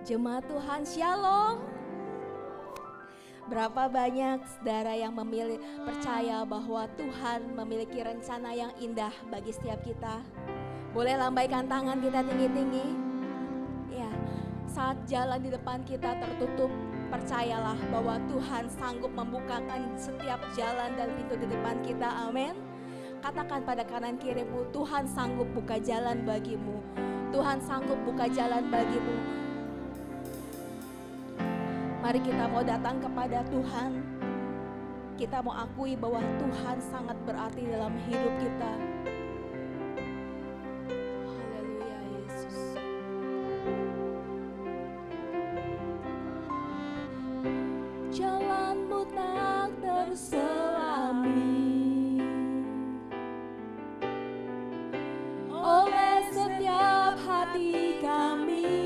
Jemaat Tuhan, Shalom. Berapa banyak saudara yang percaya bahwa Tuhan memiliki rencana yang indah bagi setiap kita? Boleh lambaikan tangan kita tinggi-tinggi. Ya, saat jalan di depan kita tertutup, percayalah bahwa Tuhan sanggup membukakan setiap jalan dan pintu di depan kita. Amin. Katakan pada kanan kirimu, Tuhan sanggup buka jalan bagimu. Tuhan sanggup buka jalan bagimu. Mari kita mau datang kepada Tuhan. Kita mau akui bahwa Tuhan sangat berarti dalam hidup kita. Haleluya Yesus. Jalanmu tak terselami oleh setiap hati kami.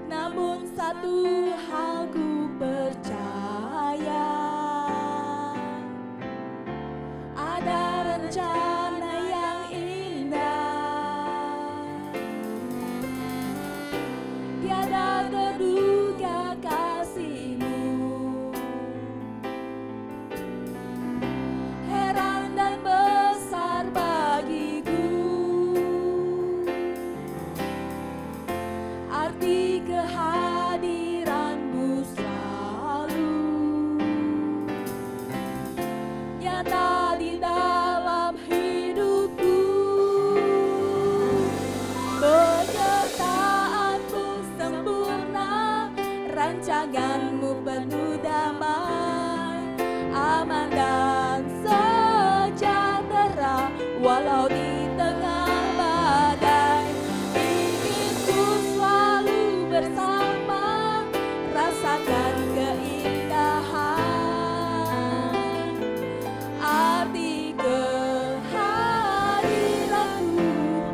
Namun satu hal ku percaya, ada rencana yang indah. Tiada terduga kasih-Mu, heran dan besar bagiku. Arti kehadiran-Mu selalu nyata di dalam hidupku. Penyertaan-Mu sempurna, rancangan-Mu penuh damai, aman dan sejahtera walau di tengah badai. Ingin ku selalu bersama, rasakan keindahan arti kehadiran-Mu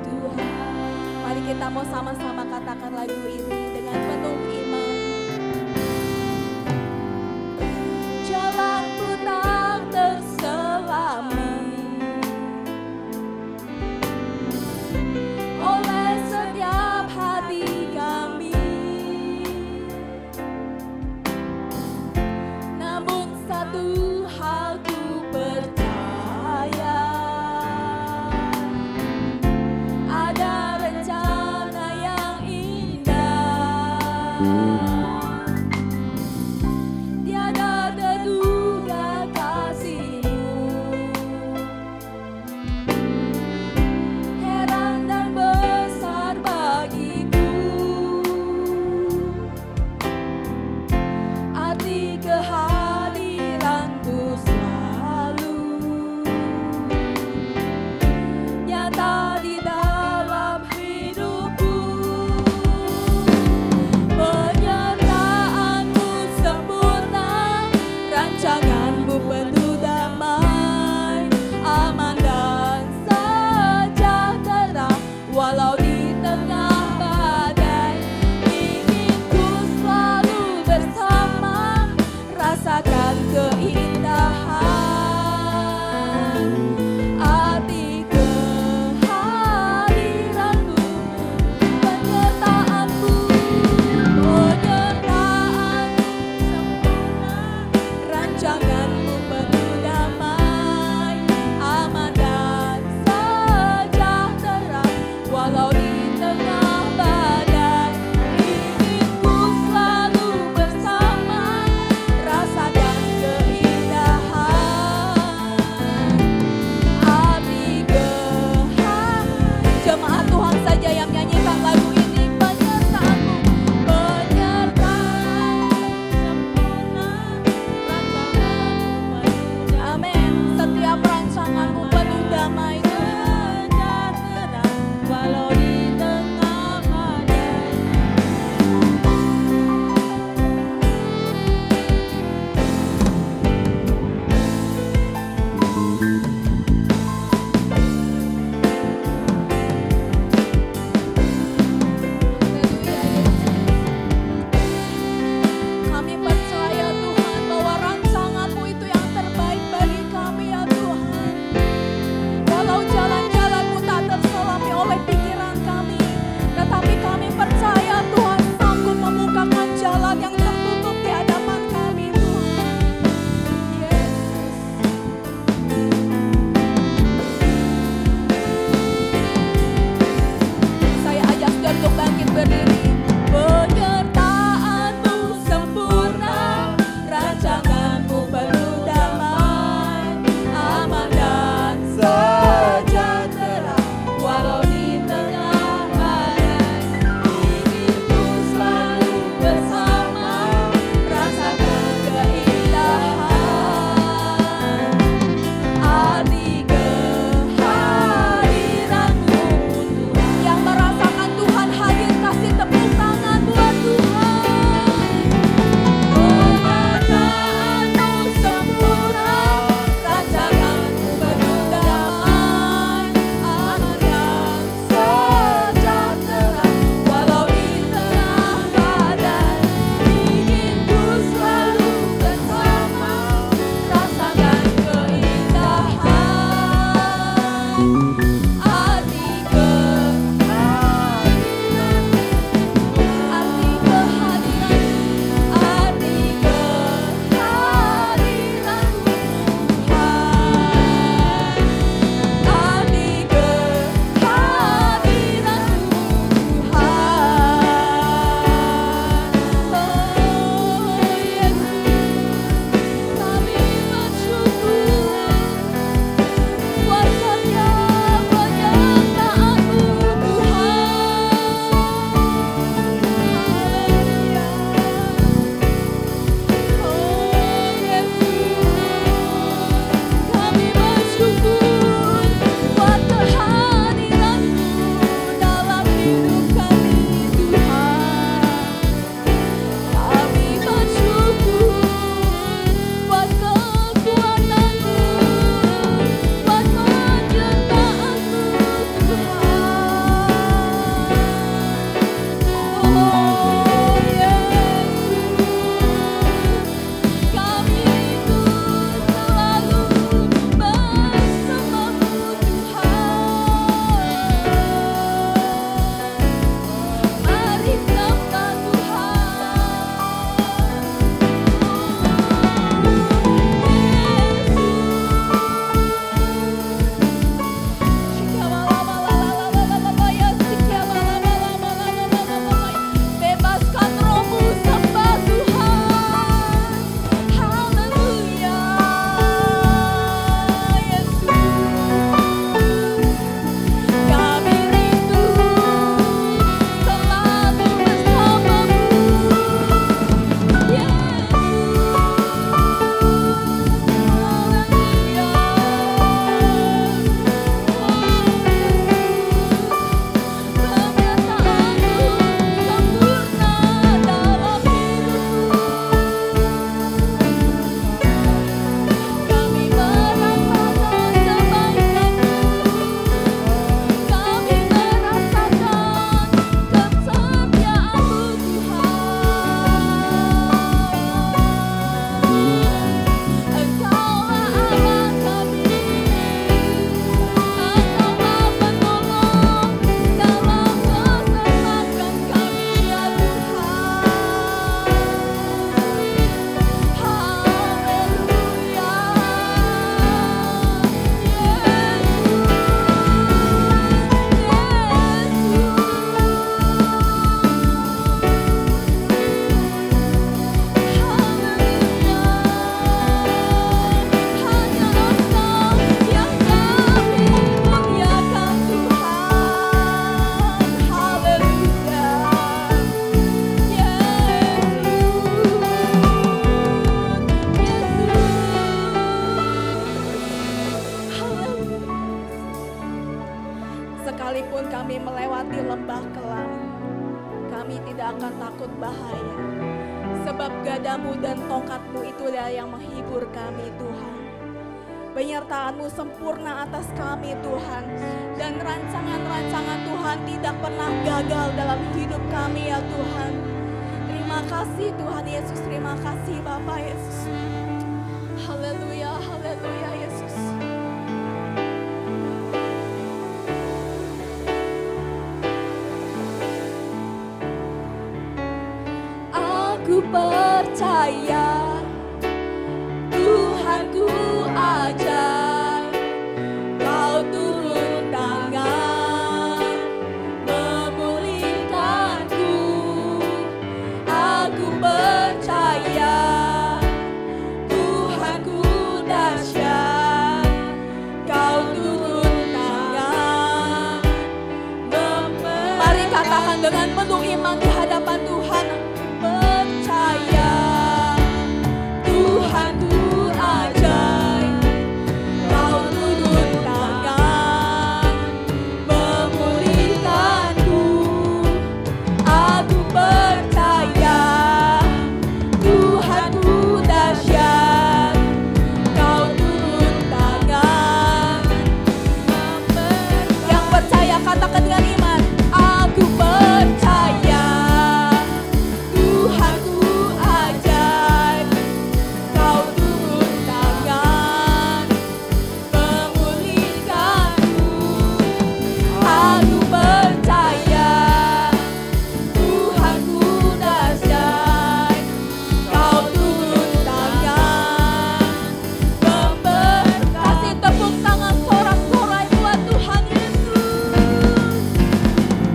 Tuhan. Mari kita mau sama-sama katakan lagu ini dengan penuh iman. Jalanku tak terselami oleh setiap hati kami. Namun satu hal ku percaya, ada rencana yang indah. melewati lembah kelam, kami tidak akan takut bahaya. Sebab gadamu dan tongkatmu itulah yang menghibur kami Tuhan. Penyertaan-Mu sempurna atas kami Tuhan. Dan rancangan-rancangan Tuhan tidak pernah gagal dalam hidup kami ya Tuhan. Terima kasih Tuhan Yesus, terima kasih Bapa Yesus. Haleluya, haleluya Yesus. Aku percaya Tuhanku ajaib, Kau turun tangan memulihkanku. Aku percaya Tuhanku dahsyat, Kau turun tangan. Mari katakan dengan penuh iman di hadapan Tuhan. Percaya Tuhanku ajaib, Kau turun tangan memulihkanku. Aku percaya Tuhanku dahsyat, Kau turun tangan. Yang percaya katakan dengan iman. Aku percaya Tuhanku ajaib, Kau turun tangan memulihkanku. Aku percaya Tuhanku dahsyat, Kau turun tangan kasih tepuk tangan sorak-sorai buat Tuhan Yesus.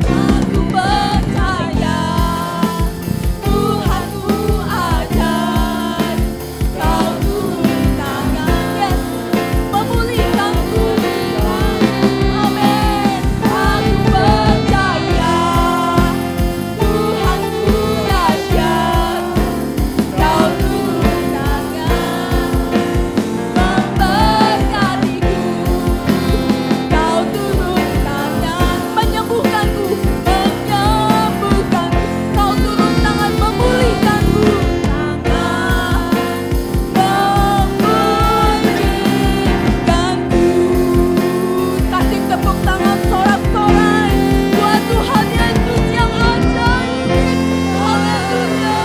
Aku percaya Tuhanku ajaib, Kau turun tangan, yes, memulihkanku. Amin. Aku percaya Tuhanku dahsyat, Kau turun tangan memberkatiku. Kau turun tangan menyembuhkanku, Kau turun tangan memulihkanku. Kasih tepuk tangan sorak-sorai buat Tuhan Yesus yang ajaib. Haleluya.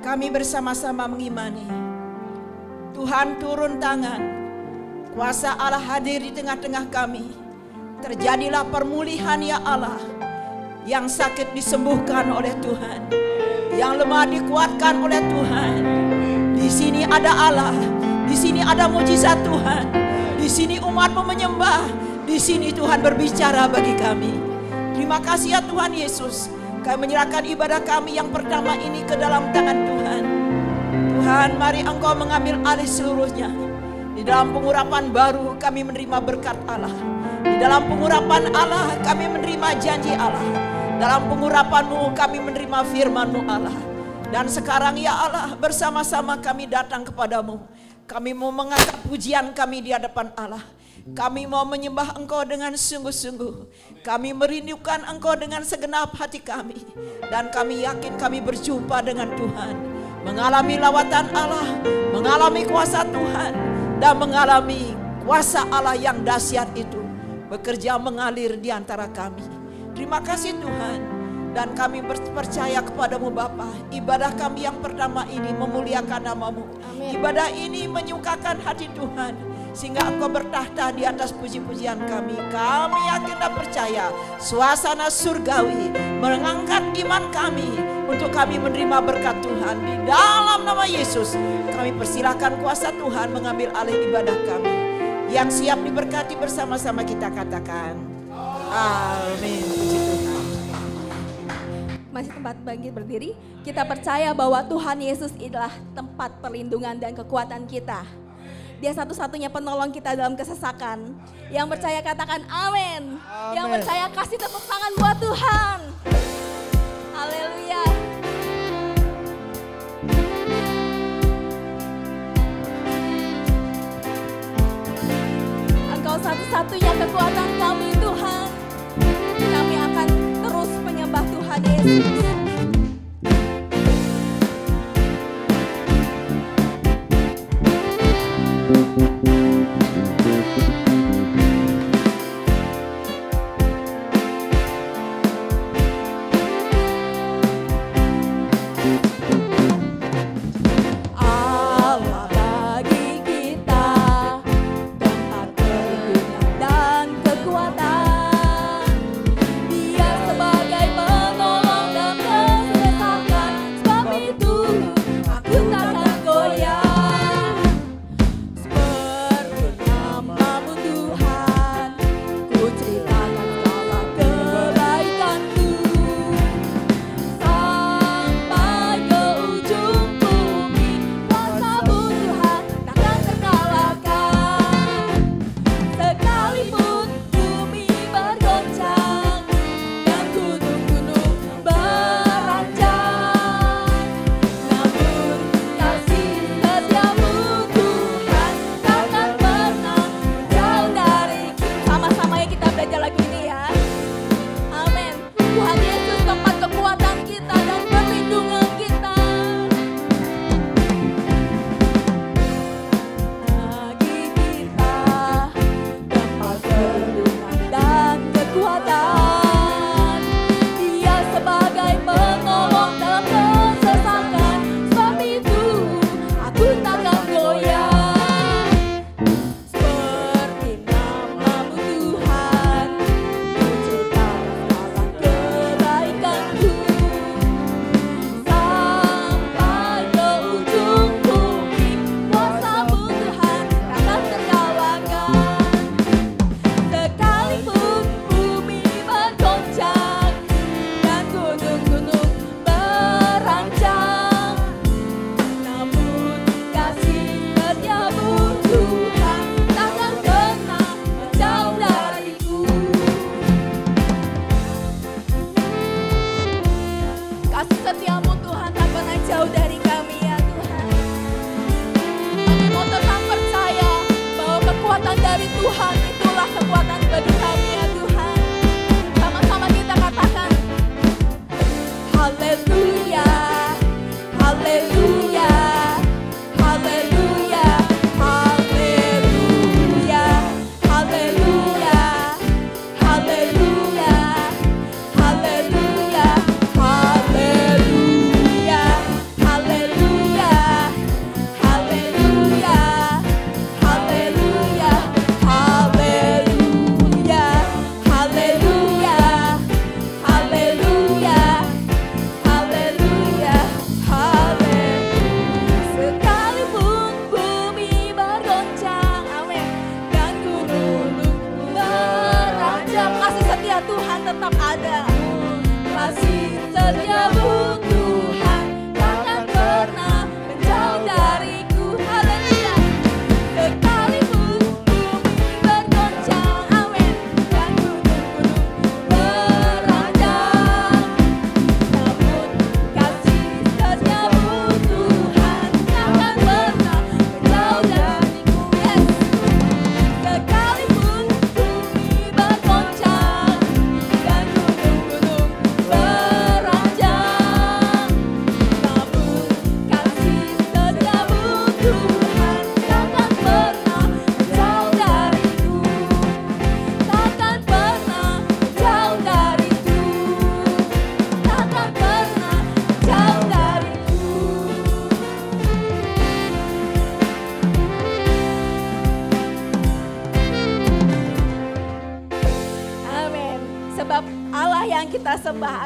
Kami bersama-sama mengimani Tuhan turun tangan, kuasa Allah hadir di tengah-tengah kami. Terjadilah permulihan ya Allah. Yang sakit disembuhkan oleh Tuhan, yang lemah dikuatkan oleh Tuhan. Di sini ada Allah, di sini ada mujizat Tuhan, di sini umat-Mu menyembah, di sini Tuhan berbicara bagi kami. Terima kasih ya Tuhan Yesus. Kami menyerahkan ibadah kami yang pertama ini ke dalam tangan Tuhan. Tuhan, mari Engkau mengambil alih seluruhnya. Di dalam pengurapan baru kami menerima berkat Allah. Di dalam pengurapan Allah kami menerima janji Allah. Dalam pengurapan-Mu kami menerima firman-Mu Allah. Dan sekarang ya Allah, bersama-sama kami datang kepadamu. Kami mau mengangkat pujian kami di hadapan Allah. Kami mau menyembah Engkau dengan sungguh-sungguh. Kami merindukan Engkau dengan segenap hati kami. Dan kami yakin kami berjumpa dengan Tuhan. Mengalami lawatan Allah, mengalami kuasa Tuhan, dan mengalami kuasa Allah yang dahsyat itu bekerja mengalir di antara kami. Terima kasih Tuhan. Dan kami percaya kepadamu Bapa. Ibadah kami yang pertama ini memuliakan nama-Mu. Amin. Ibadah ini menyukakan hati Tuhan, sehingga Engkau bertahta di atas puji-pujian kami. Kami yakin dan percaya suasana surgawi mengangkat iman kami untuk kami menerima berkat Tuhan. Di dalam nama Yesus kami persilakan kuasa Tuhan mengambil alih ibadah kami. Yang siap diberkati bersama-sama kita katakan amin. Puji Tuhan. Masih tempat bangkit berdiri, kita percaya bahwa Tuhan Yesus adalah tempat perlindungan dan kekuatan kita. Dia satu-satunya penolong kita dalam kesesakan. Yang percaya katakan amin. Yang percaya kasih tepuk tangan buat Tuhan. Haleluya.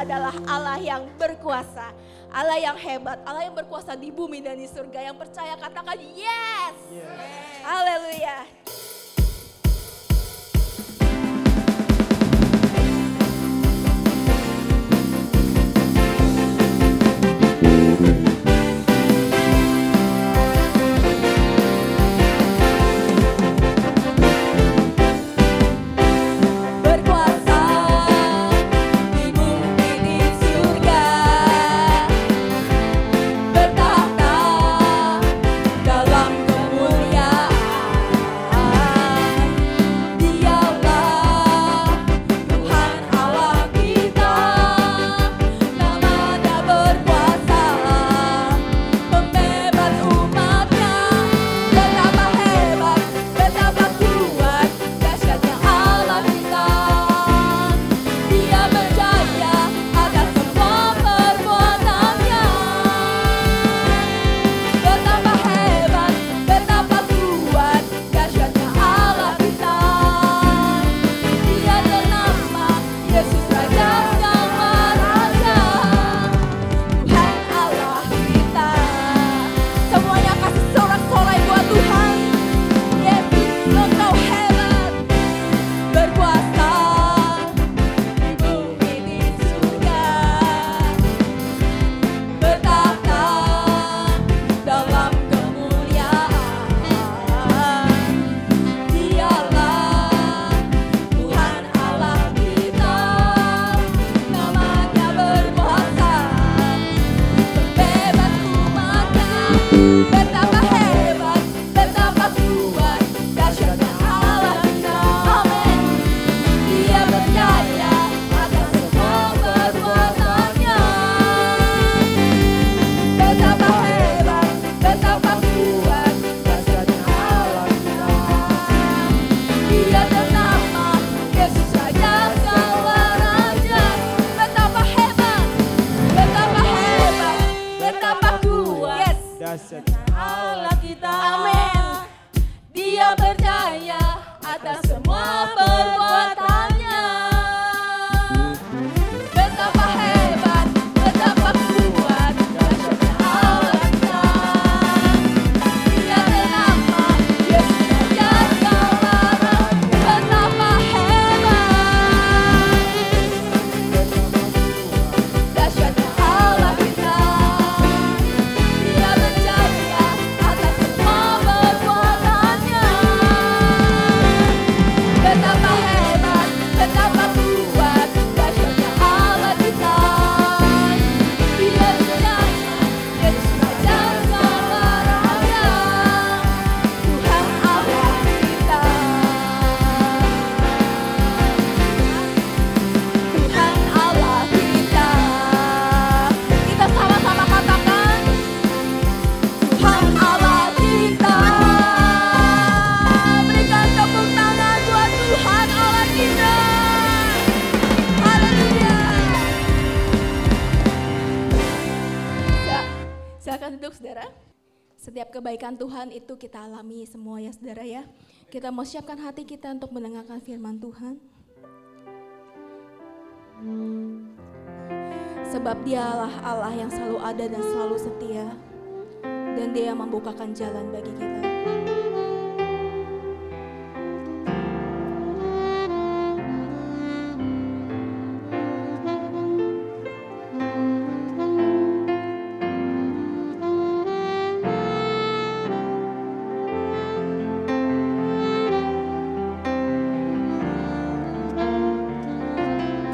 adalah Allah yang berkuasa, Allah yang hebat, Allah yang berkuasa di bumi dan di surga. Yang percaya katakan yes. Haleluya. Allah kita, amin. Dia berjaya atas semua perbuatannya. Betapa hebat, betapa kuat, dahsyatnya Allah kita. Dia bernama Yesus Raja segala raja. Betapa hebat, dahsyatnya Allah kita. Dia berjaya atas semua perbuatannya. Betapa hebat, betapa kuat, dahsyatnya Allah kita. Dia berjaya, Yesus Raja segala raja. Tuhan Allah kita. Tuhan Allah kita. Kita sama-sama katakan, Tuhan Allah kita. Berikan tepuk tangan buat Tuhan Allah kita. Haleluya. Silakan duduk saudara. Setiap kebaikan Tuhan itu kita alami semua ya saudara ya. Kita mau siapkan hati kita untuk mendengarkan firman Tuhan. Sebab dialah Allah yang selalu ada dan selalu setia. Dan Dia yang membukakan jalan bagi kita.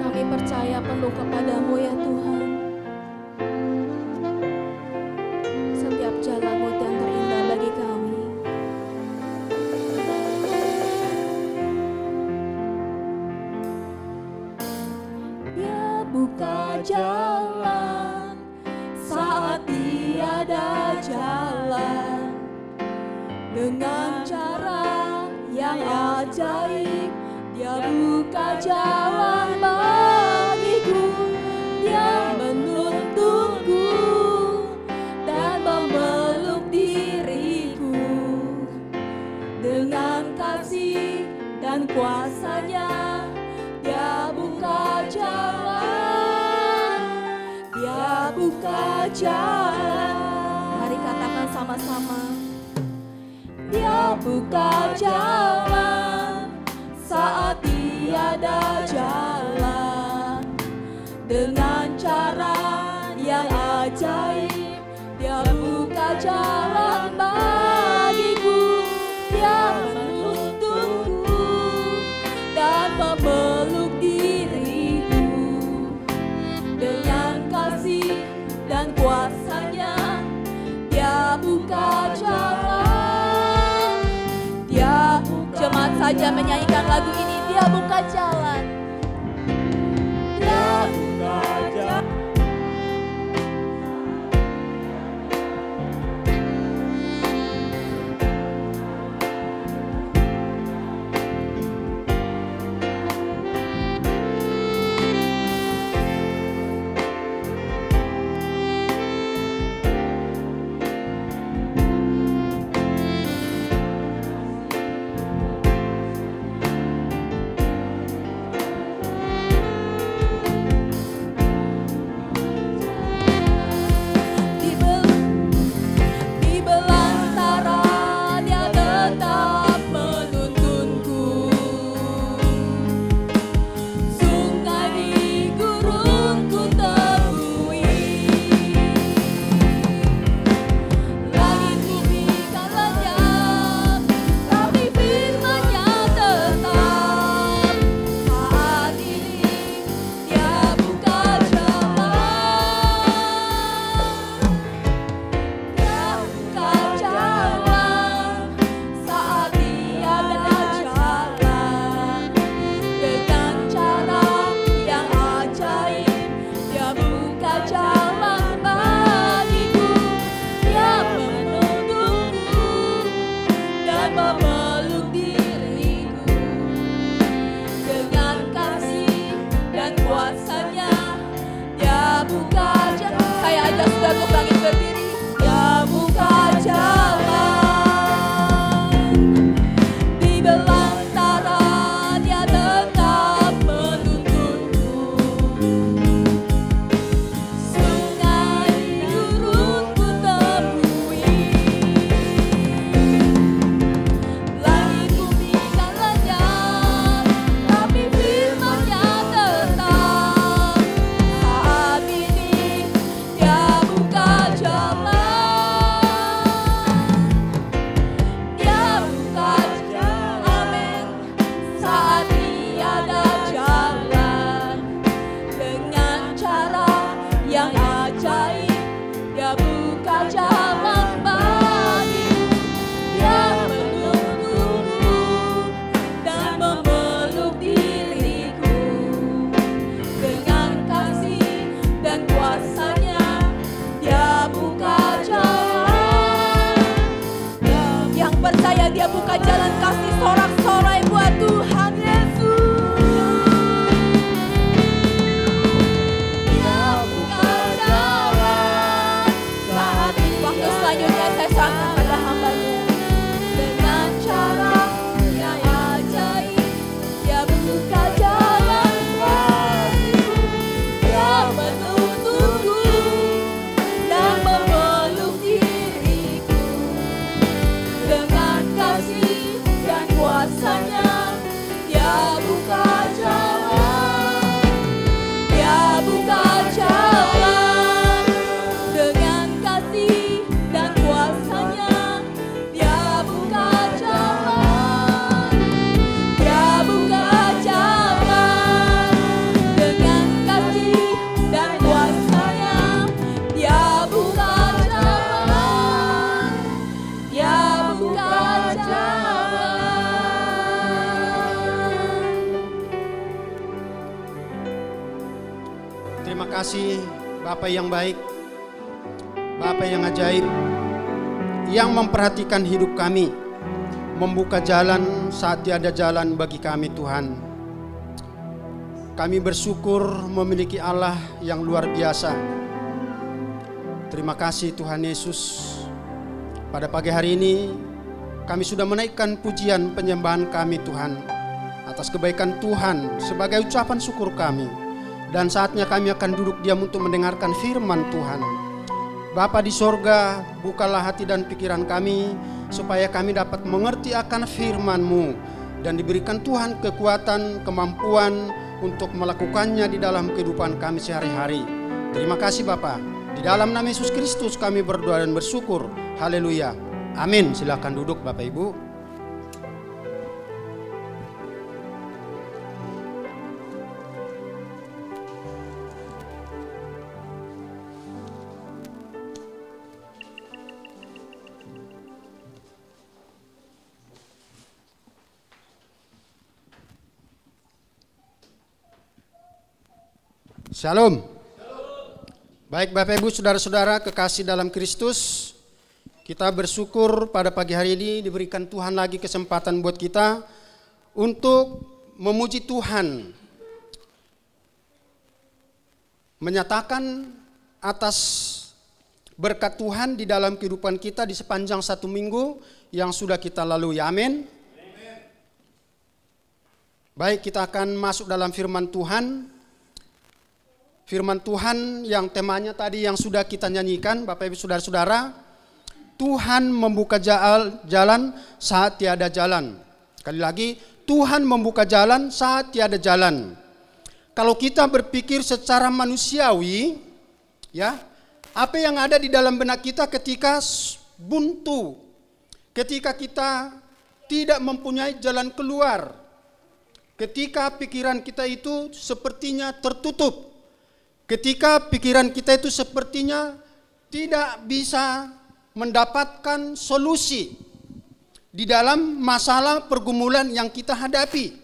Kami percaya penuh kepadamu ya Tuhan. Setiap jalan-Mu yang terindah bagi kami. Dia buka jalan saat tiada jalan. Dengan cara yang ajaib, Dia buka jalan bagiku. Dia menuntunku dan memeluk diriku. Dengan kasih dan kuasa-Nya, Dia buka jalan. bersama-sama. Dia buka jalan saat tiada jalan, dengan cara yang ajaib. Dia buka jalan bagiku, dia menuntunku dan memeluk diriku. Dengan kasih dan kuasanya dia buka jalan. Dia, jemaat saja menyanyikan lagu ini, dia buka jalan. Dia buka jalan. Terima kasih Bapa yang baik, Bapa yang ajaib, yang memperhatikan hidup kami, membuka jalan saat tiada jalan bagi kami Tuhan. Kami bersyukur memiliki Allah yang luar biasa. Terima kasih Tuhan Yesus. Pada pagi hari ini kami sudah menaikkan pujian penyembahan kami Tuhan atas kebaikan Tuhan sebagai ucapan syukur kami. Dan saatnya kami akan duduk diam untuk mendengarkan firman Tuhan. Bapa di sorga, bukalah hati dan pikiran kami, supaya kami dapat mengerti akan firman-Mu, dan diberikan Tuhan kekuatan, kemampuan untuk melakukannya di dalam kehidupan kami sehari-hari. Terima kasih Bapa. Di dalam nama Yesus Kristus kami berdoa dan bersyukur. Haleluya. Amin. Silakan duduk Bapak Ibu. Shalom. Baik Bapak Ibu Saudara-saudara kekasih dalam Kristus, kita bersyukur pada pagi hari ini diberikan Tuhan lagi kesempatan buat kita untuk memuji Tuhan, menyatakan atas berkat Tuhan di dalam kehidupan kita di sepanjang satu minggu yang sudah kita lalui. Amin. Baik, kita akan masuk dalam firman Tuhan. Firman Tuhan yang temanya tadi yang sudah kita nyanyikan, Bapak Ibu Saudara-saudara, Tuhan membuka jalan saat tiada jalan. Sekali lagi, Tuhan membuka jalan saat tiada jalan. Kalau kita berpikir secara manusiawi, ya, apa yang ada di dalam benak kita ketika buntu, ketika kita tidak mempunyai jalan keluar, ketika pikiran kita itu sepertinya tertutup, ketika pikiran kita itu sepertinya tidak bisa mendapatkan solusi di dalam masalah pergumulan yang kita hadapi.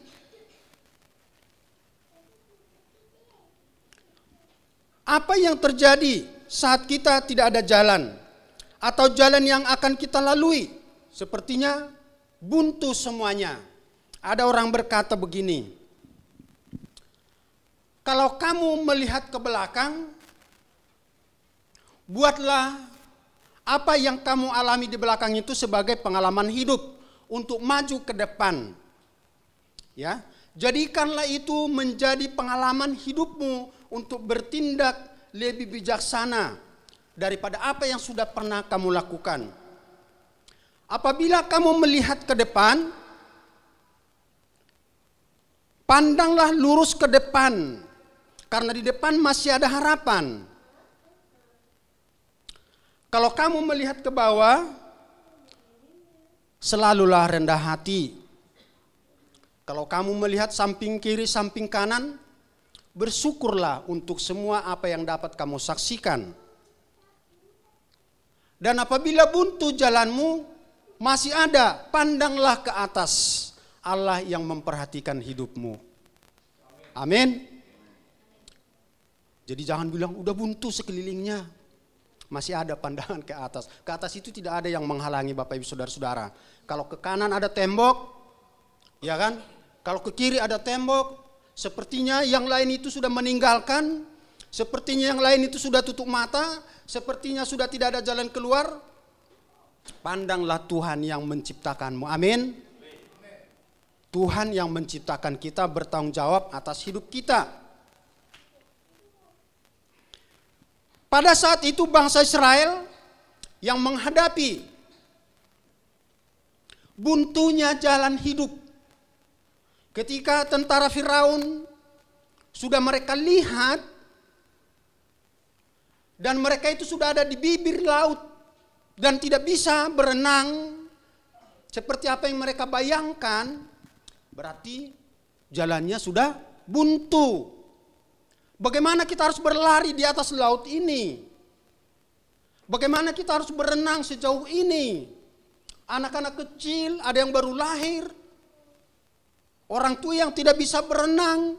Apa yang terjadi saat kita tidak ada jalan atau jalan yang akan kita lalui? Sepertinya buntu semuanya. Ada orang berkata begini, kalau kamu melihat ke belakang, buatlah apa yang kamu alami di belakang itu sebagai pengalaman hidup untuk maju ke depan. Ya, jadikanlah itu menjadi pengalaman hidupmu untuk bertindak lebih bijaksana daripada apa yang sudah pernah kamu lakukan. Apabila kamu melihat ke depan, pandanglah lurus ke depan. Karena di depan masih ada harapan. Kalau kamu melihat ke bawah, selalulah rendah hati. Kalau kamu melihat samping kiri, samping kanan, bersyukurlah untuk semua apa yang dapat kamu saksikan. Dan apabila buntu jalanmu masih ada, pandanglah ke atas. Allah yang memperhatikan hidupmu. Amin. Jadi jangan bilang udah buntu sekelilingnya. Masih ada pandangan ke atas. Ke atas itu tidak ada yang menghalangi Bapak Ibu Saudara-saudara. Kalau ke kanan ada tembok, ya kan? Kalau ke kiri ada tembok, sepertinya yang lain itu sudah meninggalkan, sepertinya yang lain itu sudah tutup mata, sepertinya sudah tidak ada jalan keluar. Pandanglah Tuhan yang menciptakanmu. Amin. Tuhan yang menciptakan kita bertanggung jawab atas hidup kita. Pada saat itu bangsa Israel yang menghadapi buntunya jalan hidup. Ketika tentara Firaun sudah mereka lihat dan mereka itu sudah ada di bibir laut dan tidak bisa berenang seperti apa yang mereka bayangkan, berarti jalannya sudah buntu. Bagaimana kita harus berlari di atas laut ini? Bagaimana kita harus berenang sejauh ini? Anak-anak kecil, ada yang baru lahir. Orang tua yang tidak bisa berenang.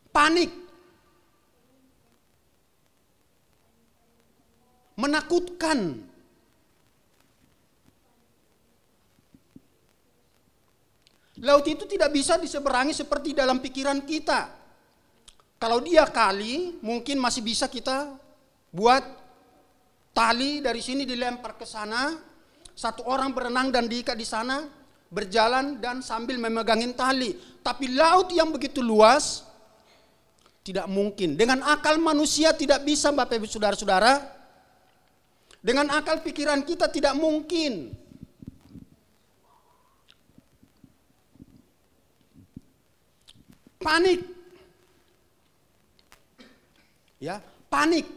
Panik. Menakutkan. Laut itu tidak bisa diseberangi seperti dalam pikiran kita. Kalau dia kali, mungkin masih bisa kita buat tali dari sini dilempar ke sana. Satu orang berenang dan diikat di sana, berjalan dan sambil memegangin tali. Tapi laut yang begitu luas, Tidak mungkin. Dengan akal manusia tidak bisa, Bapak Ibu Saudara-saudara. Dengan akal pikiran kita tidak mungkin. Panik. Ya, panik.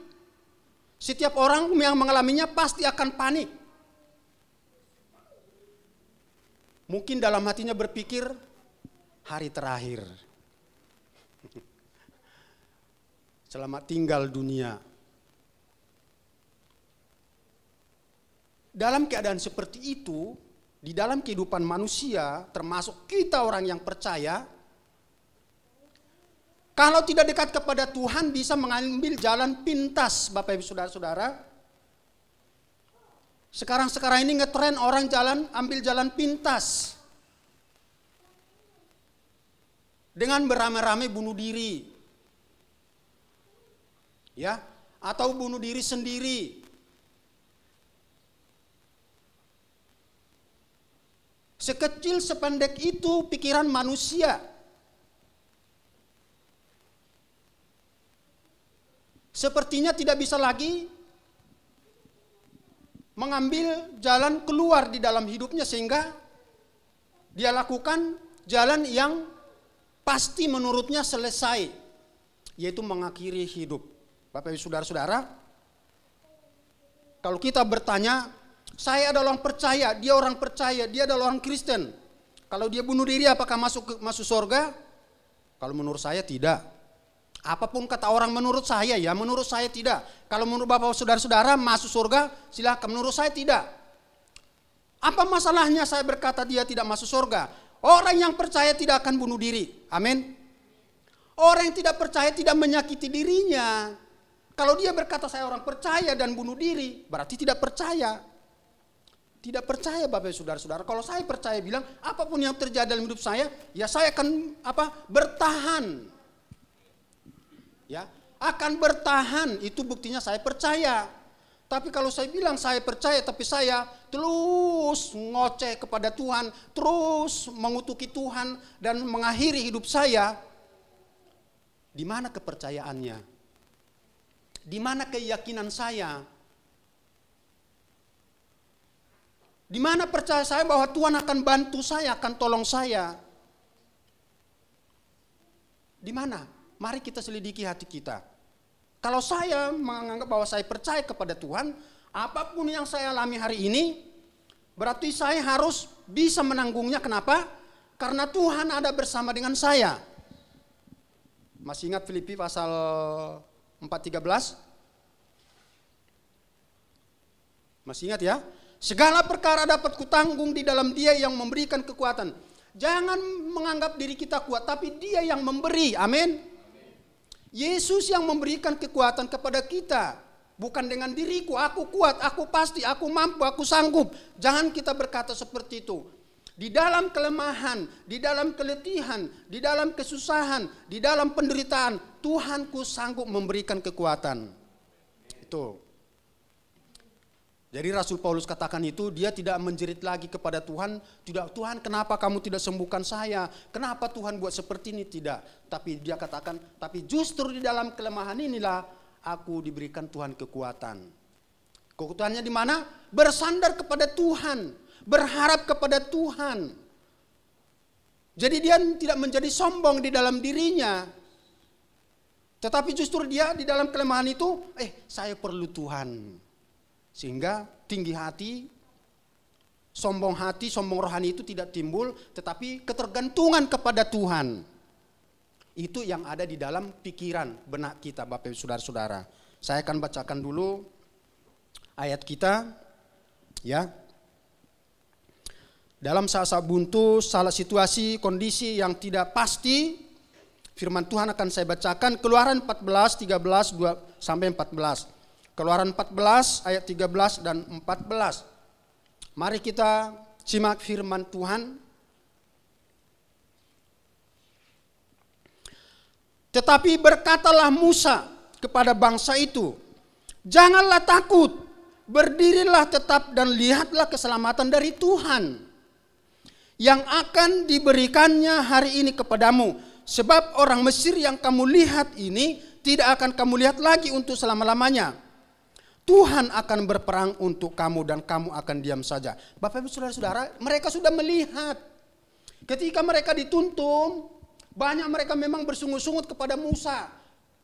Setiap orang yang mengalaminya pasti akan panik. Mungkin dalam hatinya berpikir, hari terakhir. Selamat tinggal dunia. Dalam keadaan seperti itu, di dalam kehidupan manusia, termasuk kita orang yang percaya, kalau tidak dekat kepada Tuhan bisa mengambil jalan pintas, Bapak Ibu Saudara-saudara. Sekarang ini ngetren orang ambil jalan pintas. Dengan beramai-ramai bunuh diri. Ya, atau bunuh diri sendiri. Sekecil sependek itu pikiran manusia. Sepertinya tidak bisa lagi mengambil jalan keluar di dalam hidupnya, sehingga dia lakukan jalan yang pasti menurutnya selesai, yaitu mengakhiri hidup. Bapak Ibu Saudara-saudara, kalau kita bertanya, saya adalah orang percaya, dia adalah orang Kristen. Kalau dia bunuh diri apakah masuk surga? Kalau menurut saya tidak. Apapun kata orang menurut saya tidak. Kalau menurut Bapak Saudara-saudara masuk surga, silakan. Menurut saya tidak. Apa masalahnya saya berkata dia tidak masuk surga? Orang yang percaya tidak akan bunuh diri. Amin. Orang yang tidak percaya tidak menyakiti dirinya. Kalau dia berkata saya orang percaya dan bunuh diri, berarti tidak percaya. Tidak percaya, Bapak Saudara-saudara. Kalau saya percaya, bilang apapun yang terjadi dalam hidup saya, ya saya akan bertahan. Ya, akan bertahan, itu buktinya saya percaya. Tapi kalau saya bilang saya percaya tapi saya terus ngoceh kepada Tuhan, terus mengutuki Tuhan dan mengakhiri hidup saya, di mana kepercayaannya? Di mana keyakinan saya? Di mana percaya saya bahwa Tuhan akan bantu saya, akan tolong saya? Di mana? Mari kita selidiki hati kita. Kalau saya menganggap bahwa saya percaya kepada Tuhan, apapun yang saya alami hari ini, berarti saya harus bisa menanggungnya. Kenapa? Karena Tuhan ada bersama dengan saya. Masih ingat Filipi pasal 4:13? Masih ingat ya? Segala perkara dapat kutanggung di dalam Dia yang memberikan kekuatan. Jangan menganggap diri kita kuat, tapi Dia yang memberi. Amin. Yesus yang memberikan kekuatan kepada kita. Bukan dengan diriku, aku kuat, aku pasti, aku mampu, aku sanggup. Jangan kita berkata seperti itu. Di dalam kelemahan, di dalam keletihan, di dalam kesusahan, di dalam penderitaan, Tuhanku sanggup memberikan kekuatan. Itu. Jadi Rasul Paulus katakan itu, dia tidak menjerit lagi kepada Tuhan, tidak, Tuhan kenapa kamu tidak sembuhkan saya, kenapa Tuhan buat seperti ini, tidak. Tapi dia katakan, tapi justru di dalam kelemahan inilah aku diberikan Tuhan kekuatan. Kekuatannya di mana? Bersandar kepada Tuhan, berharap kepada Tuhan. Jadi dia tidak menjadi sombong di dalam dirinya. Tetapi justru dia di dalam kelemahan itu, saya perlu Tuhan. Sehingga tinggi hati, sombong rohani itu tidak timbul, tetapi ketergantungan kepada Tuhan. Itu yang ada di dalam pikiran benak kita, Bapak Ibu Saudara-saudara. Saya akan bacakan dulu ayat kita, ya. Dalam saat-saat buntu, salah situasi, kondisi yang tidak pasti, firman Tuhan akan saya bacakan, Keluaran 14, 13, 2-14. Keluaran 14 ayat 13 dan 14. Mari kita simak firman Tuhan. Tetapi berkatalah Musa kepada bangsa itu, janganlah takut, berdirilah tetap dan lihatlah keselamatan dari Tuhan yang akan diberikannya hari ini kepadamu. Sebab orang Mesir yang kamu lihat ini tidak akan kamu lihat lagi untuk selama-lamanya. Tuhan akan berperang untuk kamu dan kamu akan diam saja. Bapak Ibu Saudara-saudara, mereka sudah melihat. Ketika mereka dituntun, banyak mereka memang bersungut-sungut kepada Musa.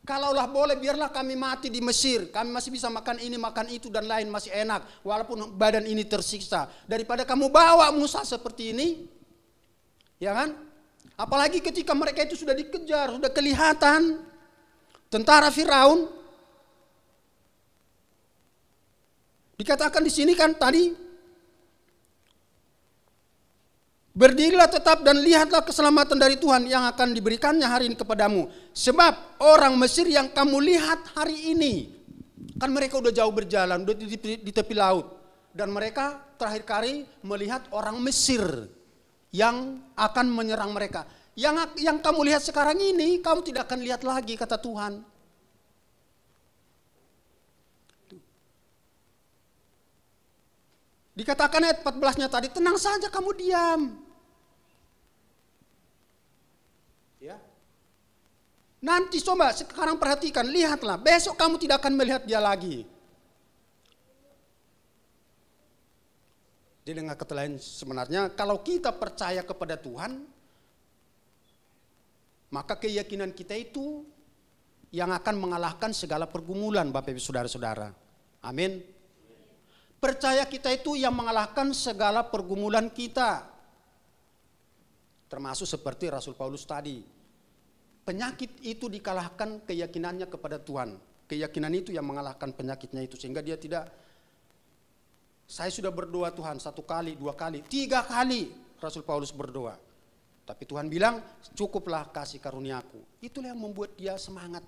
Kalaulah boleh biarlah kami mati di Mesir. Kami masih bisa makan ini, makan itu dan lain masih enak. Walaupun badan ini tersiksa. Daripada kamu bawa Musa seperti ini. Ya kan? Apalagi ketika mereka itu sudah dikejar, sudah kelihatan. Tentara Firaun. Dikatakan di sini kan tadi. Berdirilah tetap dan lihatlah keselamatan dari Tuhan yang akan diberikannya hari ini kepadamu. Sebab orang Mesir yang kamu lihat hari ini. Kan mereka udah jauh berjalan, udah di tepi laut. Dan mereka terakhir kali melihat orang Mesir yang akan menyerang mereka. Yang kamu lihat sekarang ini, kamu tidak akan lihat lagi, kata Tuhan. Dikatakan ayat 14-nya tadi, tenang saja kamu diam. Ya. Nanti coba sekarang perhatikan, lihatlah, besok kamu tidak akan melihat dia lagi. Jadi dengan kata lain sebenarnya kalau kita percaya kepada Tuhan, maka keyakinan kita itu yang akan mengalahkan segala pergumulan Bapak Ibu Saudara-saudara. Amin. Percaya kita itu yang mengalahkan segala pergumulan kita. Termasuk seperti Rasul Paulus tadi. Penyakit itu dikalahkan keyakinannya kepada Tuhan. Keyakinan itu yang mengalahkan penyakitnya itu. Sehingga dia tidak, saya sudah berdoa Tuhan 1 kali, 2 kali, 3 kali Rasul Paulus berdoa. Tapi Tuhan bilang cukuplah kasih karuniaku. Itulah yang membuat dia semangat.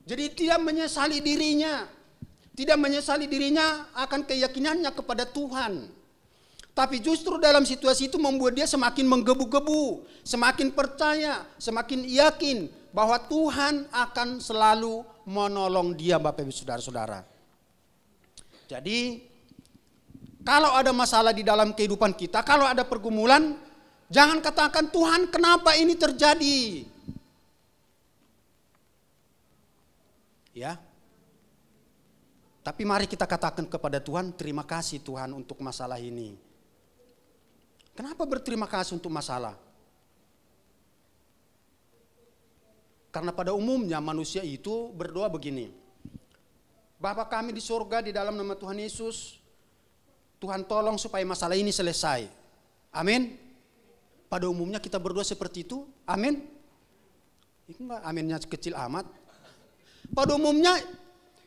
Jadi dia menyesali dirinya. Tidak menyesali dirinya akan keyakinannya kepada Tuhan. Tapi justru dalam situasi itu membuat dia semakin menggebu-gebu, semakin percaya, semakin yakin bahwa Tuhan akan selalu menolong dia Bapak Ibu Saudara-saudara. Jadi kalau ada masalah di dalam kehidupan kita, kalau ada pergumulan, jangan katakan Tuhan kenapa ini terjadi. Ya. Tapi mari kita katakan kepada Tuhan, terima kasih Tuhan untuk masalah ini. Kenapa berterima kasih untuk masalah? Karena pada umumnya manusia itu berdoa begini. Bapa kami di surga di dalam nama Tuhan Yesus, Tuhan tolong supaya masalah ini selesai. Amin. Pada umumnya kita berdoa seperti itu. Amin. Itu enggak aminnya kecil amat. Pada umumnya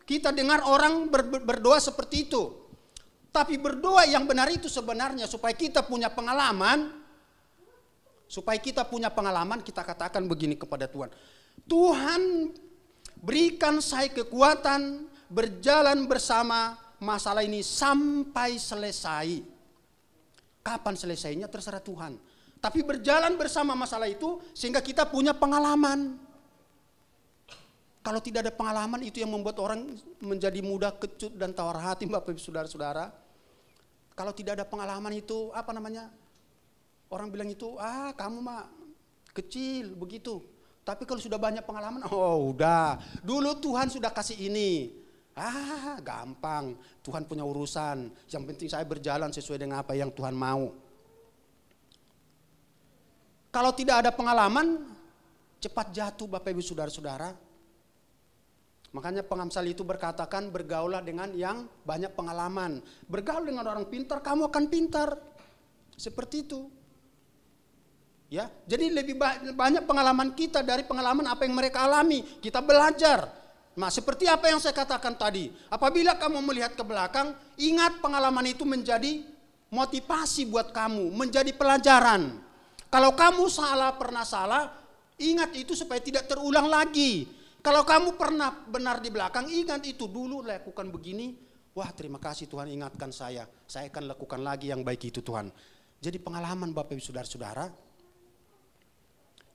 kita dengar orang berdoa seperti itu. Tapi berdoa yang benar itu sebenarnya supaya kita punya pengalaman. Supaya kita punya pengalaman, kita katakan begini kepada Tuhan. Tuhan berikan saya kekuatan berjalan bersama masalah ini sampai selesai. Kapan selesainya terserah Tuhan. Tapi berjalan bersama masalah itu sehingga kita punya pengalaman. Kalau tidak ada pengalaman itu yang membuat orang menjadi mudah kecut dan tawar hati Bapak Ibu Saudara-saudara. Kalau tidak ada pengalaman itu apa namanya? Orang bilang itu kamu mah kecil begitu. Tapi kalau sudah banyak pengalaman, oh udah. Dulu Tuhan sudah kasih ini. Gampang. Tuhan punya urusan. Yang penting saya berjalan sesuai dengan apa yang Tuhan mau. Kalau tidak ada pengalaman, cepat jatuh Bapak Ibu Saudara-saudara. Makanya pengamsal itu berkatakan bergaulah dengan yang banyak pengalaman. Bergaul dengan orang pintar, kamu akan pintar. Seperti itu. Ya, jadi lebih banyak pengalaman kita dari pengalaman apa yang mereka alami. Kita belajar. Nah, seperti apa yang saya katakan tadi. Apabila kamu melihat ke belakang, ingat pengalaman itu menjadi motivasi buat kamu, menjadi pelajaran. Kalau kamu pernah salah, ingat itu supaya tidak terulang lagi. Kalau kamu pernah benar di belakang, ingat itu dulu lakukan begini. Wah, terima kasih Tuhan ingatkan saya. Saya akan lakukan lagi yang baik itu Tuhan. Jadi pengalaman Bapak Ibu Saudara-saudara.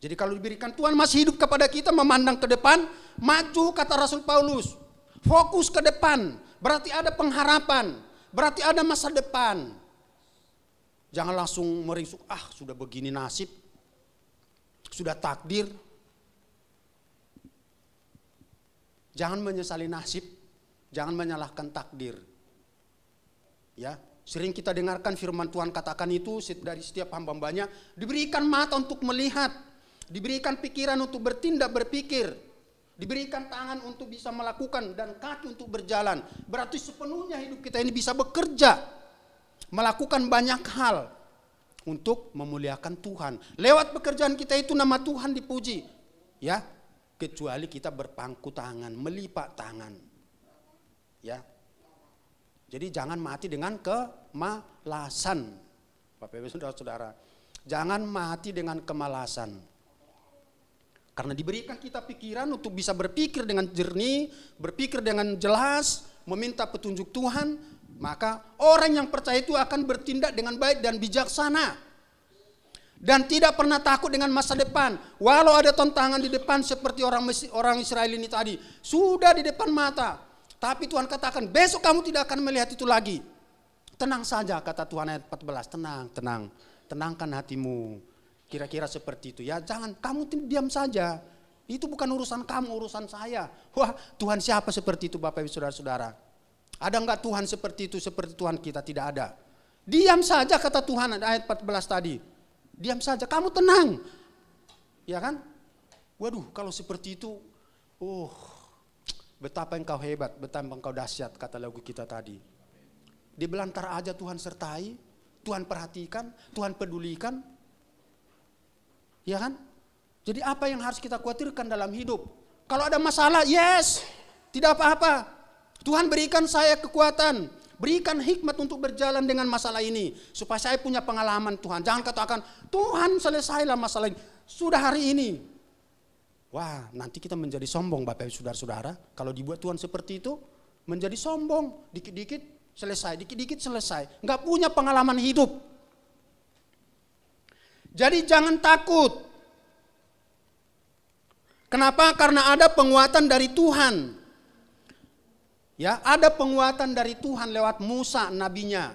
Jadi kalau diberikan Tuhan masih hidup kepada kita, memandang ke depan, maju kata Rasul Paulus. Fokus ke depan, berarti ada pengharapan, berarti ada masa depan. Jangan langsung merisuk, sudah begini nasib. sudah takdir. Jangan menyesali nasib, jangan menyalahkan takdir. Ya, sering kita dengarkan firman Tuhan katakan itu dari setiap hamba-hambanya, diberikan mata untuk melihat, diberikan pikiran untuk bertindak, berpikir, diberikan tangan untuk bisa melakukan dan kaki untuk berjalan. Berarti sepenuhnya hidup kita ini bisa bekerja, melakukan banyak hal untuk memuliakan Tuhan. Lewat pekerjaan kita itu nama Tuhan dipuji. Ya, kecuali kita berpangku tangan, melipat tangan. Ya. Jadi jangan mati dengan kemalasan. Bapak Ibu Saudara-saudara, jangan mati dengan kemalasan. Karena diberikan kita pikiran untuk bisa berpikir dengan jernih, berpikir dengan jelas, meminta petunjuk Tuhan, maka orang yang percaya itu akan bertindak dengan baik dan bijaksana. Dan tidak pernah takut dengan masa depan. Walau ada tantangan di depan seperti orang Israel ini tadi, sudah di depan mata. Tapi Tuhan katakan, besok kamu tidak akan melihat itu lagi. Tenang saja, kata Tuhan ayat 14. Tenang. Tenangkan hatimu. Kira-kira seperti itu ya. Jangan, kamu diam saja. Itu bukan urusan kamu, urusan saya. Wah, Tuhan siapa seperti itu Bapak Ibu Saudara-saudara? Ada enggak Tuhan seperti itu, seperti Tuhan kita? Tidak ada. Diam saja kata Tuhan ayat 14 tadi. Diam saja, kamu tenang. Ya kan? Waduh, kalau seperti itu, betapa engkau hebat, betapa engkau dahsyat, kata lagu kita tadi. Di belantara aja Tuhan sertai, Tuhan perhatikan, Tuhan pedulikan. Ya kan? Jadi apa yang harus kita khawatirkan dalam hidup? Kalau ada masalah, yes, tidak apa-apa. Tuhan berikan saya kekuatan, berikan hikmat untuk berjalan dengan masalah ini. Supaya saya punya pengalaman Tuhan. Jangan katakan, Tuhan selesailah masalah ini. Sudah hari ini. Wah, nanti kita menjadi sombong Bapak Ibu Saudara-saudara. Kalau dibuat Tuhan seperti itu, menjadi sombong. Dikit-dikit selesai, dikit-dikit selesai. Enggak punya pengalaman hidup. Jadi jangan takut. Kenapa? Karena ada penguatan dari Tuhan. Ya, ada penguatan dari Tuhan lewat Musa nabinya.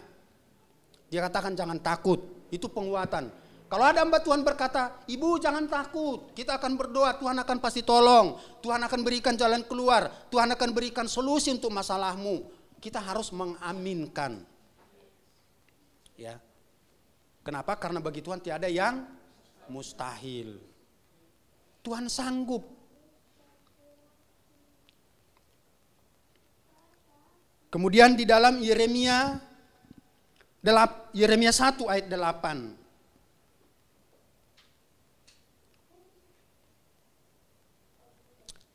Dia katakan jangan takut. Itu penguatan. Kalau ada hamba Tuhan berkata, ibu jangan takut, kita akan berdoa, Tuhan akan pasti tolong, Tuhan akan berikan jalan keluar, Tuhan akan berikan solusi untuk masalahmu. Kita harus mengaminkan. Ya. Kenapa? Karena bagi Tuhan tiada yang mustahil. Tuhan sanggup. Kemudian di dalam Yeremia 1 ayat 8.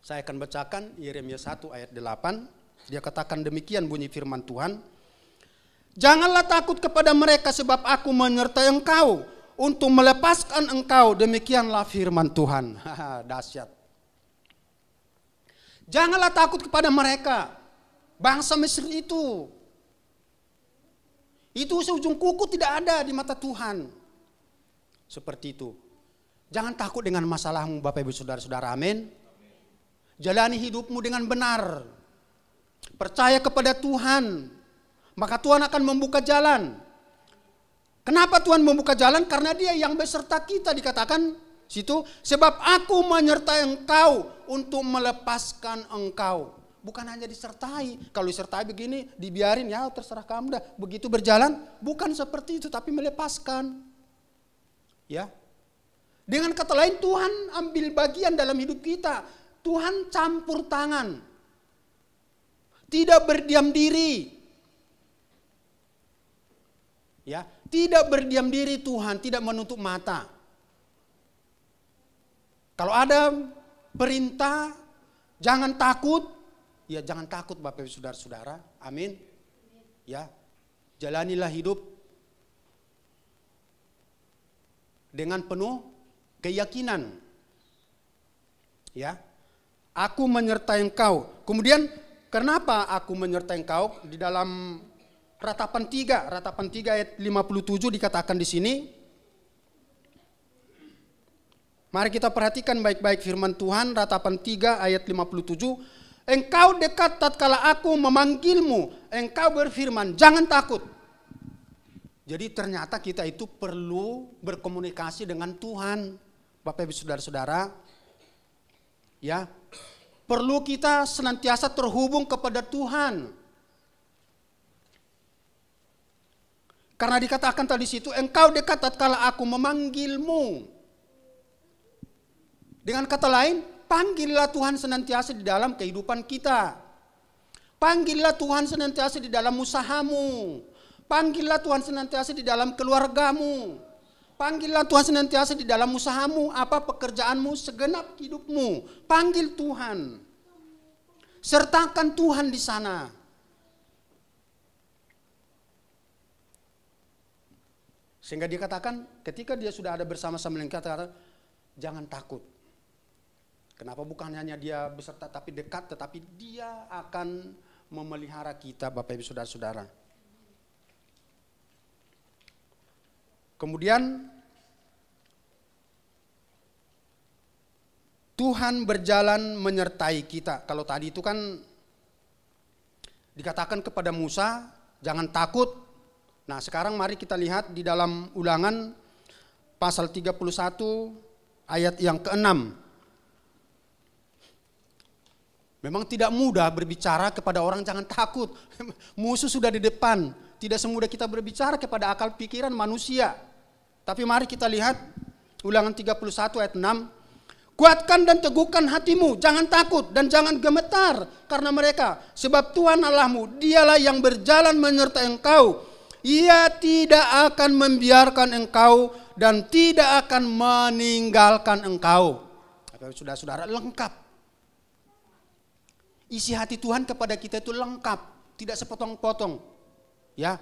Saya akan bacakan Yeremia 1 ayat 8. Dia katakan demikian bunyi firman Tuhan. Janganlah takut kepada mereka sebab aku menyertai engkau untuk melepaskan engkau. Demikianlah firman Tuhan. Dahsyat. Janganlah takut kepada mereka. Bangsa Mesir itu. Itu seujung kuku tidak ada di mata Tuhan. Seperti itu. Jangan takut dengan masalahmu Bapak Ibu Saudara-saudara. Amin. Jalani hidupmu dengan benar. Percaya kepada Tuhan. Maka Tuhan akan membuka jalan. Kenapa Tuhan membuka jalan? Karena Dia yang beserta kita dikatakan situ. Sebab aku menyertai engkau untuk melepaskan engkau. Bukan hanya disertai. Kalau disertai begini dibiarin ya terserah kamu dah. Begitu berjalan bukan seperti itu tapi melepaskan. Ya. Dengan kata lain Tuhan ambil bagian dalam hidup kita. Tuhan campur tangan. Tidak berdiam diri. Ya, tidak berdiam diri Tuhan, tidak menutup mata. Kalau ada perintah, jangan takut. Ya, jangan takut Bapak Ibu Saudara-saudara. Amin. Ya. Jalanilah hidup dengan penuh keyakinan. Ya. Aku menyertai engkau. Kemudian kenapa aku menyertai engkau? Di dalam Ratapan 3 ayat 57 dikatakan di sini. Mari kita perhatikan baik-baik firman Tuhan. Ratapan 3 ayat 57. Engkau dekat tatkala aku memanggilmu. Engkau berfirman, jangan takut. Jadi ternyata kita itu perlu berkomunikasi dengan Tuhan. Bapak Ibu Saudara-saudara, ya, perlu kita senantiasa terhubung kepada Tuhan. Karena dikatakan tadi situ, engkau dekat tatkala aku memanggilmu. Dengan kata lain, panggillah Tuhan senantiasa di dalam kehidupan kita. Panggillah Tuhan senantiasa di dalam usahamu. Panggillah Tuhan senantiasa di dalam keluargamu. Panggillah Tuhan senantiasa di dalam usahamu, apa pekerjaanmu, segenap hidupmu. Panggil Tuhan. Sertakan Tuhan di sana. Sehingga dikatakan ketika dia sudah ada bersama-sama dengan kata-kata, jangan takut. Kenapa bukan hanya dia beserta tapi dekat, tetapi dia akan memelihara kita, Bapak Ibu Saudara-saudara. Kemudian Tuhan berjalan menyertai kita. Kalau tadi itu kan dikatakan kepada Musa, jangan takut. Nah, sekarang mari kita lihat di dalam Ulangan pasal 31 ayat yang ke-6. Memang tidak mudah berbicara kepada orang jangan takut. Musuh sudah di depan. Tidak semudah kita berbicara kepada akal pikiran manusia. Tapi mari kita lihat Ulangan 31 ayat 6. Kuatkan dan teguhkan hatimu, jangan takut dan jangan gemetar karena mereka. Sebab Tuhan Allahmu, dialah yang berjalan menyertai engkau. Ia tidak akan membiarkan engkau dan tidak akan meninggalkan engkau. Saudara-saudara, lengkap. Isi hati Tuhan kepada kita itu lengkap, tidak sepotong-potong. Ya.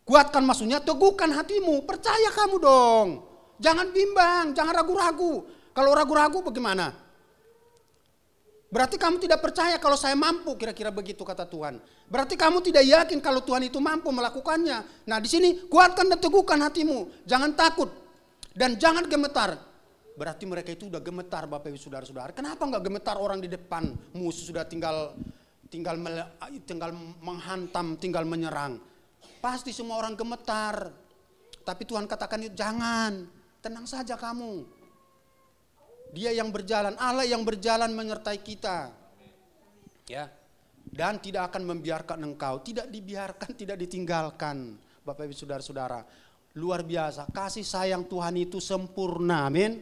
Kuatkan maksudnya teguhkan hatimu, percaya kamu dong. Jangan bimbang, jangan ragu-ragu. Kalau ragu-ragu bagaimana? Berarti kamu tidak percaya kalau saya mampu, kira-kira begitu kata Tuhan. Berarti kamu tidak yakin kalau Tuhan itu mampu melakukannya. Nah, di sini kuatkan dan teguhkan hatimu, jangan takut dan jangan gemetar. Berarti mereka itu udah gemetar, Bapak Ibu Saudara-saudara. Kenapa enggak gemetar orang di depan? Musuh sudah tinggal menghantam, tinggal menyerang. Pasti semua orang gemetar. Tapi Tuhan katakan jangan, tenang saja kamu. Dia yang berjalan, Allah yang berjalan menyertai kita. Ya. Dan tidak akan membiarkan engkau, tidak dibiarkan, tidak ditinggalkan. Bapak Ibu Saudara-saudara, luar biasa. Kasih sayang Tuhan itu sempurna, amin.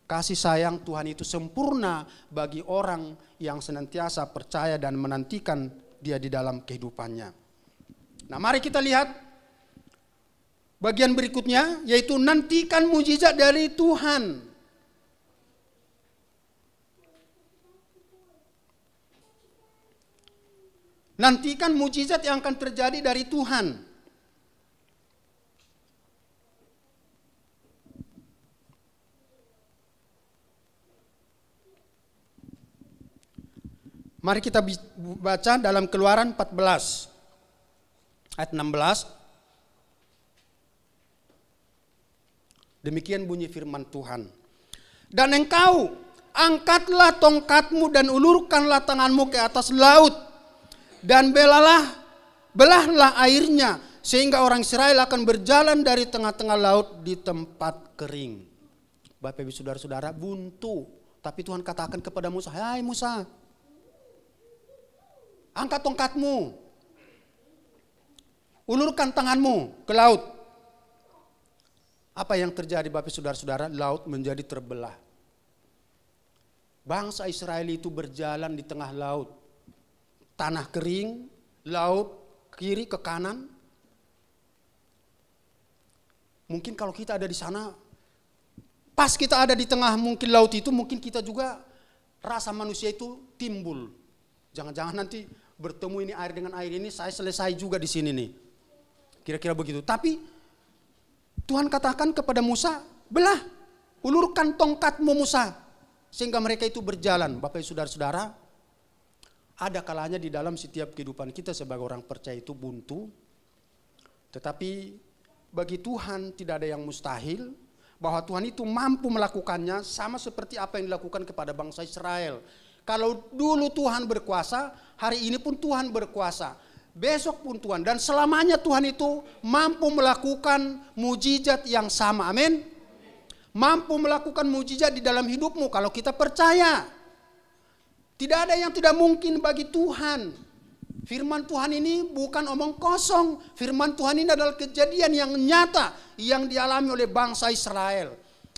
Kasih sayang Tuhan itu sempurna bagi orang yang senantiasa percaya dan menantikan dia di dalam kehidupannya. Nah, mari kita lihat bagian berikutnya, yaitu nantikan mujizat dari Tuhan. Nantikan mujizat yang akan terjadi dari Tuhan. Mari kita baca dalam Keluaran 14 ayat 16. Demikian bunyi firman Tuhan. Dan engkau angkatlah tongkatmu dan ulurkanlah tanganmu ke atas laut. Dan belahlah airnya sehingga orang Israel akan berjalan dari tengah-tengah laut di tempat kering. Bapak Ibu Saudara-saudara, buntu. Tapi Tuhan katakan kepada Musa, hai Musa, angkat tongkatmu. Ulurkan tanganmu ke laut. Apa yang terjadi Bapak Saudara-saudara? Laut menjadi terbelah. Bangsa Israel itu berjalan di tengah laut. Tanah kering, laut kiri ke kanan. Mungkin kalau kita ada di sana, pas kita ada di tengah mungkin laut itu, mungkin kita juga rasa manusia itu timbul. Jangan-jangan nanti bertemu ini air dengan air ini, saya selesai juga di sini nih. Kira-kira begitu. Tapi Tuhan katakan kepada Musa, belah, ulurkan tongkatmu Musa. Sehingga mereka itu berjalan. Bapak Ibu Saudara-saudara, ada kalanya di dalam setiap kehidupan kita sebagai orang percaya itu buntu. Tetapi bagi Tuhan tidak ada yang mustahil. Bahwa Tuhan itu mampu melakukannya sama seperti apa yang dilakukan kepada bangsa Israel. Kalau dulu Tuhan berkuasa, hari ini pun Tuhan berkuasa. Besok pun Tuhan, dan selamanya Tuhan itu mampu melakukan mujizat yang sama, amin. mampu melakukan mujizat di dalam hidupmu kalau kita percaya. Tidak ada yang tidak mungkin bagi Tuhan. Firman Tuhan ini bukan omong kosong. Firman Tuhan ini adalah kejadian yang nyata yang dialami oleh bangsa Israel,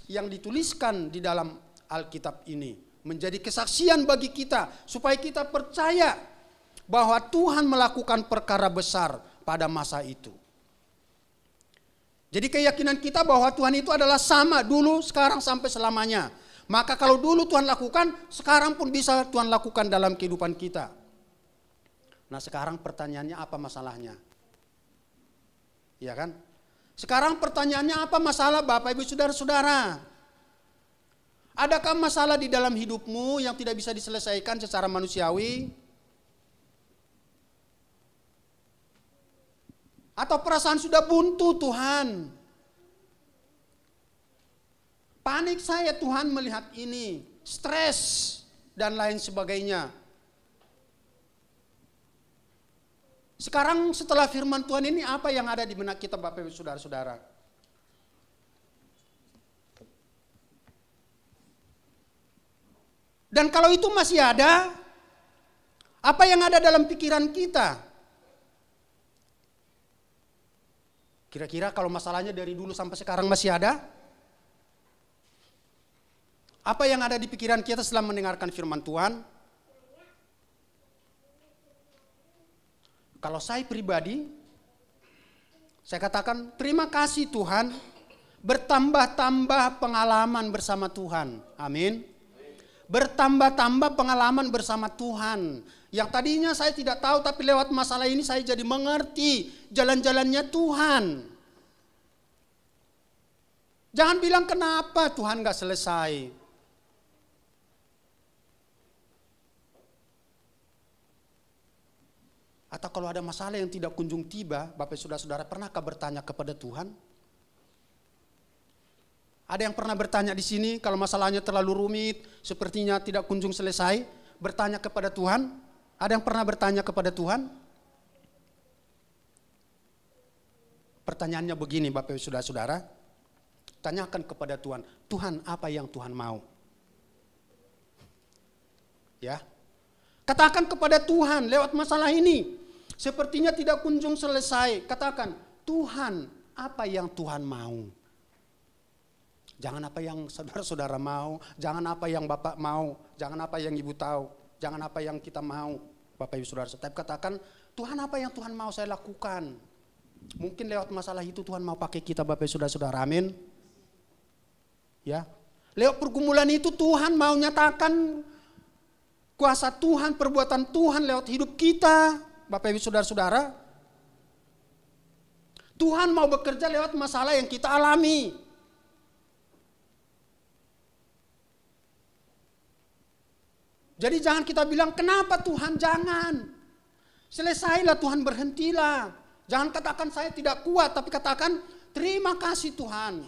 yang dituliskan di dalam Alkitab ini. Menjadi kesaksian bagi kita supaya kita percaya bahwa Tuhan melakukan perkara besar pada masa itu. Jadi keyakinan kita bahwa Tuhan itu adalah sama dulu, sekarang, sampai selamanya. Maka kalau dulu Tuhan lakukan, sekarang pun bisa Tuhan lakukan dalam kehidupan kita. Nah sekarang pertanyaannya apa masalahnya? Ya kan? Sekarang pertanyaannya apa masalah Bapak Ibu Saudara-saudara? Adakah masalah di dalam hidupmu yang tidak bisa diselesaikan secara manusiawi? Atau perasaan sudah buntu Tuhan? Panik saya Tuhan melihat ini, stres dan lain sebagainya. Sekarang setelah firman Tuhan ini apa yang ada di benak kita Bapak Ibu Saudara-saudara? Dan kalau itu masih ada, apa yang ada dalam pikiran kita? Kira-kira kalau masalahnya dari dulu sampai sekarang masih ada? Apa yang ada di pikiran kita setelah mendengarkan firman Tuhan? Kalau saya pribadi, saya katakan terima kasih Tuhan, bertambah-tambah pengalaman bersama Tuhan. Amin. Bertambah-tambah pengalaman bersama Tuhan. Yang tadinya saya tidak tahu, tapi lewat masalah ini saya jadi mengerti jalan-jalannya Tuhan. Jangan bilang kenapa Tuhan gak selesai. Atau kalau ada masalah yang tidak kunjung tiba, Bapak Saudara-saudara pernahkah bertanya kepada Tuhan? Ada yang pernah bertanya di sini kalau masalahnya terlalu rumit, sepertinya tidak kunjung selesai, bertanya kepada Tuhan? Ada yang pernah bertanya kepada Tuhan? Pertanyaannya begini Bapak Saudara-saudara, tanyakan kepada Tuhan, Tuhan apa yang Tuhan mau? Ya. Katakan kepada Tuhan lewat masalah ini. Sepertinya tidak kunjung selesai. Katakan, Tuhan apa yang Tuhan mau? Jangan apa yang saudara-saudara mau. Jangan apa yang Bapak mau. Jangan apa yang Ibu tahu. Jangan apa yang kita mau. Bapak Ibu Saudara. Tapi katakan, Tuhan apa yang Tuhan mau saya lakukan? Mungkin lewat masalah itu Tuhan mau pakai kita Bapak Ibu Saudara. Amin. Ya. Lewat pergumulan itu Tuhan mau nyatakan kuasa Tuhan, perbuatan Tuhan lewat hidup kita, Bapak Ibu Saudara-saudara. Tuhan mau bekerja lewat masalah yang kita alami. Jadi jangan kita bilang, kenapa Tuhan, jangan. Selesailah Tuhan, berhentilah. Jangan katakan saya tidak kuat, tapi katakan terima kasih Tuhan.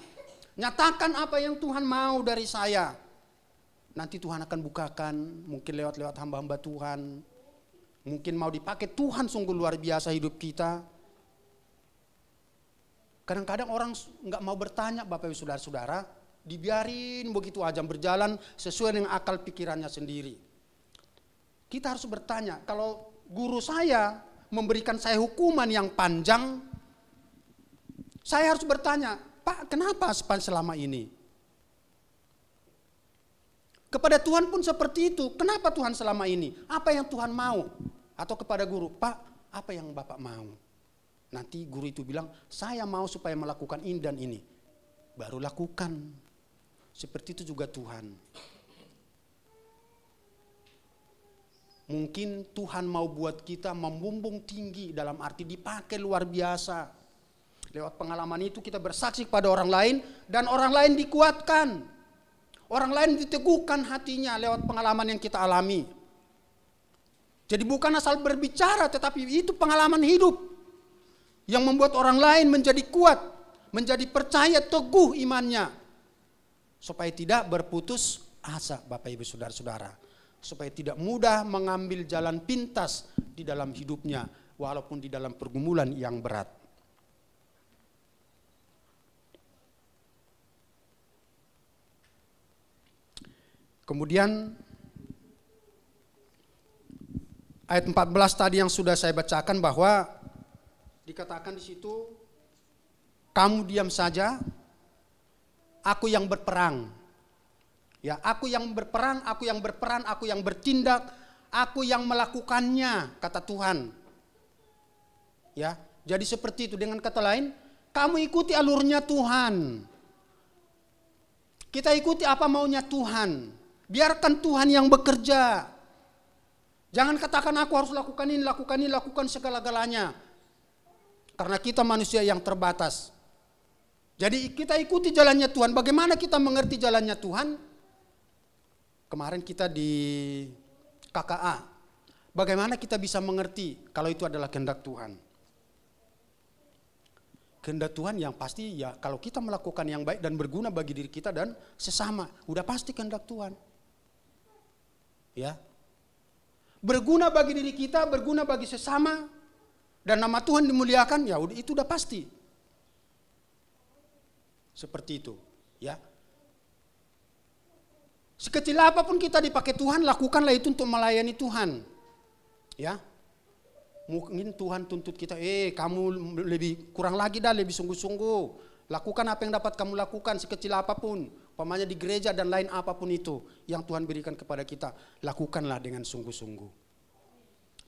Nyatakan apa yang Tuhan mau dari saya. Nanti Tuhan akan bukakan, mungkin lewat hamba-hamba Tuhan. Mungkin mau dipakai Tuhan, sungguh luar biasa hidup kita. Kadang-kadang orang nggak mau bertanya Bapak Ibu Saudara-saudara, dibiarin begitu aja berjalan sesuai dengan akal pikirannya sendiri. Kita harus bertanya, kalau guru saya memberikan saya hukuman yang panjang, saya harus bertanya, Pak kenapa selama ini? Kepada Tuhan pun seperti itu. Kenapa Tuhan selama ini? Apa yang Tuhan mau? Atau kepada guru, Pak, apa yang Bapak mau? Nanti guru itu bilang, saya mau supaya melakukan ini dan ini. Baru lakukan. Seperti itu juga Tuhan. Mungkin Tuhan mau buat kita membumbung tinggi dalam arti dipakai luar biasa. Lewat pengalaman itu kita bersaksi kepada orang lain dan orang lain dikuatkan. Orang lain diteguhkan hatinya lewat pengalaman yang kita alami. Jadi bukan asal berbicara, tetapi itu pengalaman hidup. Yang membuat orang lain menjadi kuat, menjadi percaya teguh imannya. Supaya tidak berputus asa Bapak Ibu Saudara-saudara. Supaya tidak mudah mengambil jalan pintas di dalam hidupnya. Walaupun di dalam pergumulan yang berat. Kemudian ayat 14 tadi yang sudah saya bacakan bahwa dikatakan di situ, kamu diam saja, aku yang berperang. Ya, aku yang berperang, aku yang berperan, aku yang bertindak, aku yang melakukannya, kata Tuhan. Ya, jadi seperti itu. Dengan kata lain, kamu ikuti alurnya Tuhan. Kita ikuti apa maunya Tuhan. Biarkan Tuhan yang bekerja. Jangan katakan aku harus lakukan ini, lakukan segala-galanya. Karena kita manusia yang terbatas. Jadi kita ikuti jalannya Tuhan. Bagaimana kita mengerti jalannya Tuhan? Kemarin kita di KKA. Bagaimana kita bisa mengerti kalau itu adalah kehendak Tuhan? Kehendak Tuhan yang pasti ya kalau kita melakukan yang baik dan berguna bagi diri kita dan sesama. Udah pasti kehendak Tuhan. Ya. Berguna bagi diri kita, berguna bagi sesama. Dan nama Tuhan dimuliakan, ya itu udah pasti. Seperti itu. Ya. Sekecil apapun kita dipakai Tuhan, lakukanlah itu untuk melayani Tuhan. Ya. Mungkin Tuhan tuntut kita, kamu lebih kurang lagi dah, lebih sungguh-sungguh. Lakukan apa yang dapat kamu lakukan sekecil apapun. Umpamanya di gereja dan lain apapun itu yang Tuhan berikan kepada kita. Lakukanlah dengan sungguh-sungguh.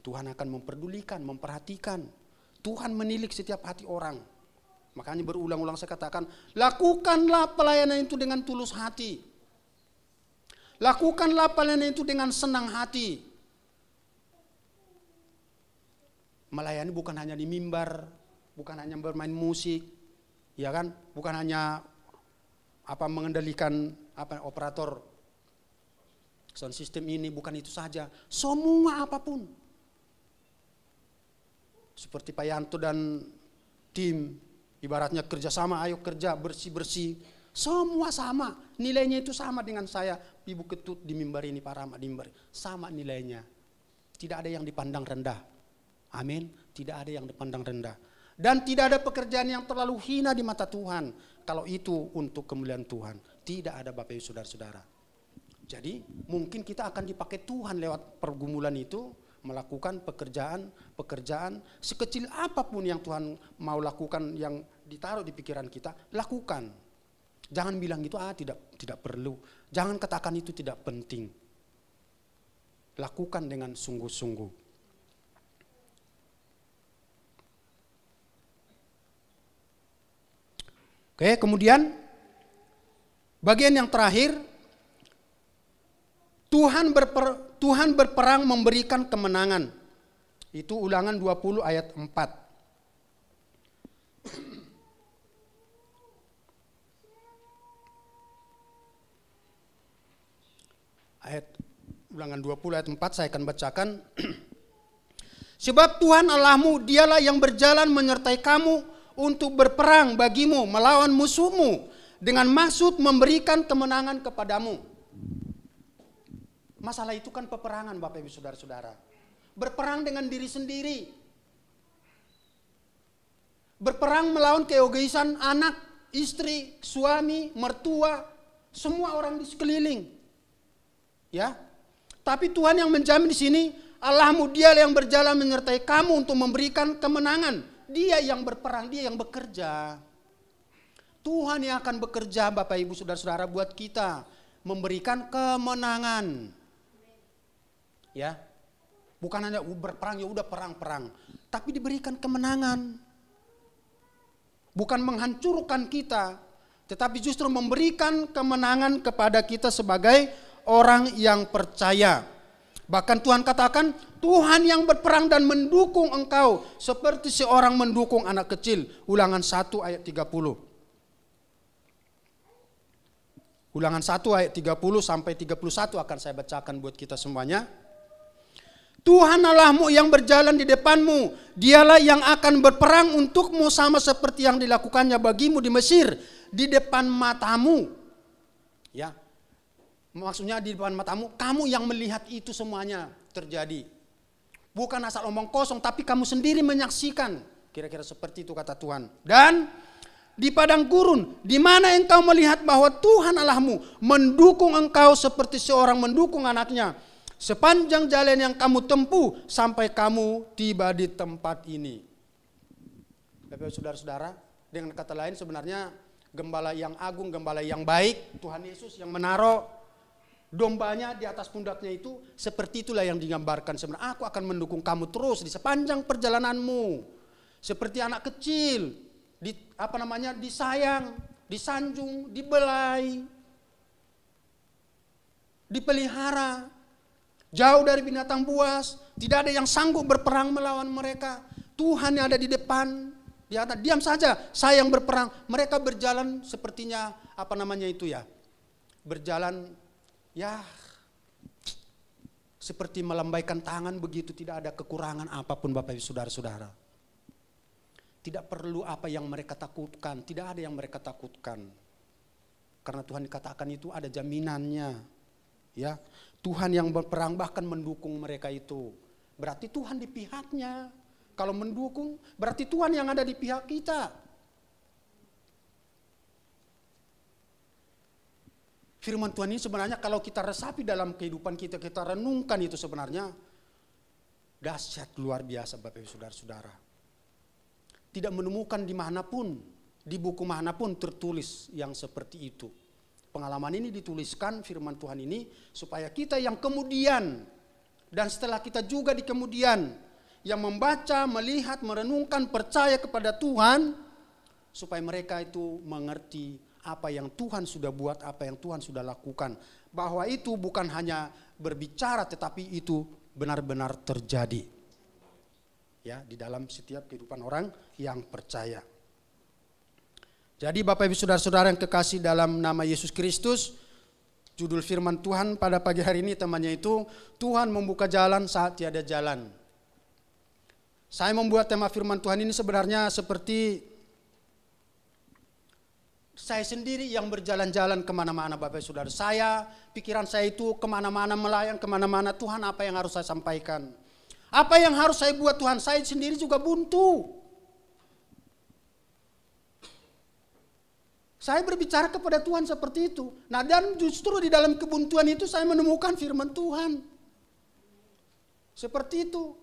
Tuhan akan memperdulikan, memperhatikan. Tuhan menilik setiap hati orang. Makanya berulang-ulang saya katakan, lakukanlah pelayanan itu dengan tulus hati. Lakukanlah pelayanan itu dengan senang hati. Melayani bukan hanya di mimbar, bukan hanya bermain musik, ya kan? Bukan hanya mengendalikan operator sound system ini, bukan itu saja. Semua apapun. Seperti Pak Yanto dan tim, ibaratnya kerjasama, ayo kerja bersih-bersih. Semua sama, nilainya itu sama dengan saya, Ibu Ketut di mimbar ini, Pak Rahmat di mimbar, sama nilainya. Tidak ada yang dipandang rendah. Amin, tidak ada yang dipandang rendah. Dan tidak ada pekerjaan yang terlalu hina di mata Tuhan. Kalau itu untuk kemuliaan Tuhan, tidak ada Bapak Ibu Saudara-saudara. Jadi mungkin kita akan dipakai Tuhan lewat pergumulan itu, melakukan pekerjaan sekecil apapun yang Tuhan mau lakukan, yang ditaruh di pikiran kita, lakukan. Jangan bilang gitu, tidak perlu. Jangan katakan itu tidak penting. Lakukan dengan sungguh-sungguh. Oke, kemudian bagian yang terakhir, Tuhan berperang memberikan kemenangan. Itu Ulangan 20 ayat 4. Ulangan 20 ayat 4 saya akan bacakan. Sebab Tuhan Allahmu, dialah yang berjalan menyertai kamu untuk berperang bagimu melawan musuhmu dengan maksud memberikan kemenangan kepadamu. Masalah itu kan peperangan Bapak Ibu Saudara-saudara. Berperang dengan diri sendiri. Berperang melawan keegoisan anak, istri, suami, mertua, semua orang di sekeliling. Ya. Tapi Tuhan yang menjamin di sini, Allahmu dia yang berjalan menyertai kamu untuk memberikan kemenangan. Dia yang berperang, dia yang bekerja. Tuhan yang akan bekerja Bapak Ibu Saudara-saudara buat kita, memberikan kemenangan. Ya. Bukan hanya berperang, ya udah perang-perang, tapi diberikan kemenangan. Bukan menghancurkan kita, tetapi justru memberikan kemenangan kepada kita sebagai orang yang percaya. Bahkan Tuhan katakan, Tuhan yang berperang dan mendukung engkau seperti seorang mendukung anak kecil. Ulangan 1 ayat 30. Ulangan 1 ayat 30 sampai 31 akan saya bacakan buat kita semuanya. Tuhan Allahmu yang berjalan di depanmu, dialah yang akan berperang untukmu sama seperti yang dilakukannya bagimu di Mesir, di depan matamu. Ya. Maksudnya di depan matamu, kamu yang melihat itu semuanya terjadi. Bukan asal omong kosong, tapi kamu sendiri menyaksikan. Kira-kira seperti itu kata Tuhan. Dan di padang gurun, di mana engkau melihat bahwa Tuhan Allahmu mendukung engkau seperti seorang mendukung anaknya, sepanjang jalan yang kamu tempuh sampai kamu tiba di tempat ini. Bapak saudara-saudara, dengan kata lain sebenarnya gembala yang agung, gembala yang baik, Tuhan Yesus yang menaruh dombanya di atas pundaknya itu, seperti itulah yang digambarkan sebenarnya. Aku akan mendukung kamu terus di sepanjang perjalananmu. Seperti anak kecil, disayang, disanjung, dibelai, dipelihara, jauh dari binatang buas, tidak ada yang sanggup berperang melawan mereka. Tuhan yang ada di depan, di atas, diam saja, saya yang berperang. Mereka berjalan sepertinya berjalan seperti melambaikan tangan begitu, tidak ada kekurangan apapun Bapak Ibu saudara-saudara. Tidak perlu apa yang mereka takutkan, tidak ada yang mereka takutkan. Karena Tuhan dikatakan itu ada jaminannya. Ya, Tuhan yang berperang bahkan mendukung mereka itu. Berarti Tuhan di pihaknya. Kalau mendukung, berarti Tuhan yang ada di pihak kita. Firman Tuhan ini sebenarnya kalau kita resapi dalam kehidupan kita, kita renungkan itu sebenarnya dahsyat luar biasa Bapak Ibu saudara-saudara. Tidak menemukan dimanapun, di buku manapun tertulis yang seperti itu. Pengalaman ini dituliskan firman Tuhan ini supaya kita yang kemudian dan setelah kita juga di kemudian yang membaca, melihat, merenungkan, percaya kepada Tuhan, supaya mereka itu mengerti apa yang Tuhan sudah buat, apa yang Tuhan sudah lakukan. Bahwa itu bukan hanya berbicara, tetapi itu benar-benar terjadi. Ya, di dalam setiap kehidupan orang yang percaya. Jadi Bapak Ibu saudara-saudara yang kekasih dalam nama Yesus Kristus, judul firman Tuhan pada pagi hari ini temannya itu, Tuhan membuka jalan saat tiada jalan. Saya membuat tema firman Tuhan ini sebenarnya seperti saya sendiri yang berjalan-jalan kemana-mana Bapak Saudara. Pikiran saya itu kemana-mana melayang, kemana-mana Tuhan apa yang harus saya sampaikan. Apa yang harus saya buat Tuhan, saya sendiri juga buntu. Saya berbicara kepada Tuhan seperti itu. Nah dan justru di dalam kebuntuan itu saya menemukan firman Tuhan. Seperti itu.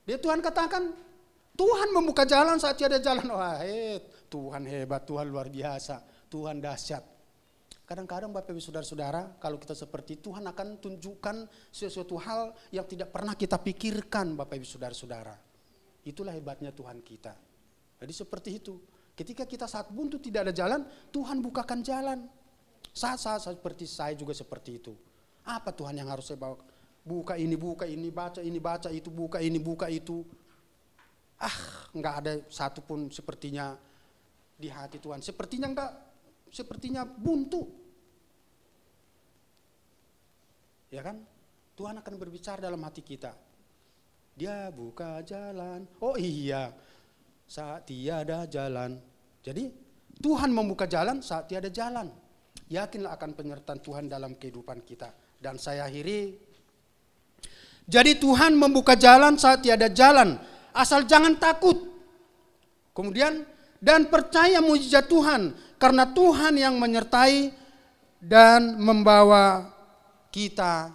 Dia Tuhan katakan, Tuhan membuka jalan saat tiada jalan. Wah, Tuhan hebat, Tuhan luar biasa, Tuhan dahsyat. Kadang-kadang Bapak Ibu saudara-saudara, kalau kita seperti Tuhan akan tunjukkan sesuatu hal yang tidak pernah kita pikirkan Bapak Ibu saudara-saudara. Itulah hebatnya Tuhan kita. Jadi seperti itu. Ketika kita saat buntu tidak ada jalan, Tuhan bukakan jalan. Saat-saat seperti saya juga seperti itu. Apa Tuhan yang harus saya bawa? Buka ini, baca itu, buka ini, buka itu. Enggak ada satupun sepertinya di hati Tuhan. Sepertinya buntu. Ya kan? Tuhan akan berbicara dalam hati kita. Dia buka jalan. Oh iya, saat tiada jalan. Jadi Tuhan membuka jalan saat tiada jalan. Yakinlah akan penyertaan Tuhan dalam kehidupan kita. Dan saya akhiri. Jadi Tuhan membuka jalan saat tiada jalan. Asal jangan takut. Kemudian dan percaya mujizat Tuhan. Karena Tuhan yang menyertai dan membawa kita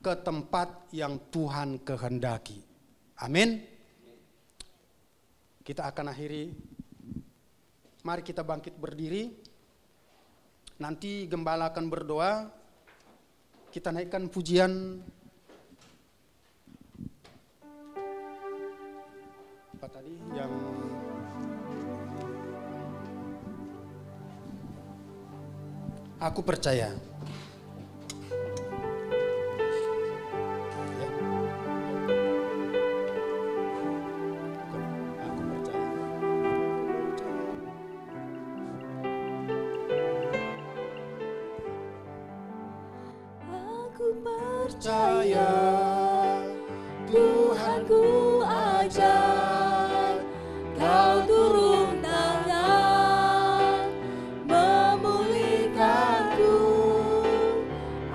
ke tempat yang Tuhan kehendaki. Amin. Kita akan akhiri. Mari kita bangkit berdiri. Nanti gembala akan berdoa. Kita naikkan pujian. Apa tadi yang aku percaya. Ya. Aku percaya. Aku percaya Tuhan ku ajar, Kau turun tangan memulihkanku.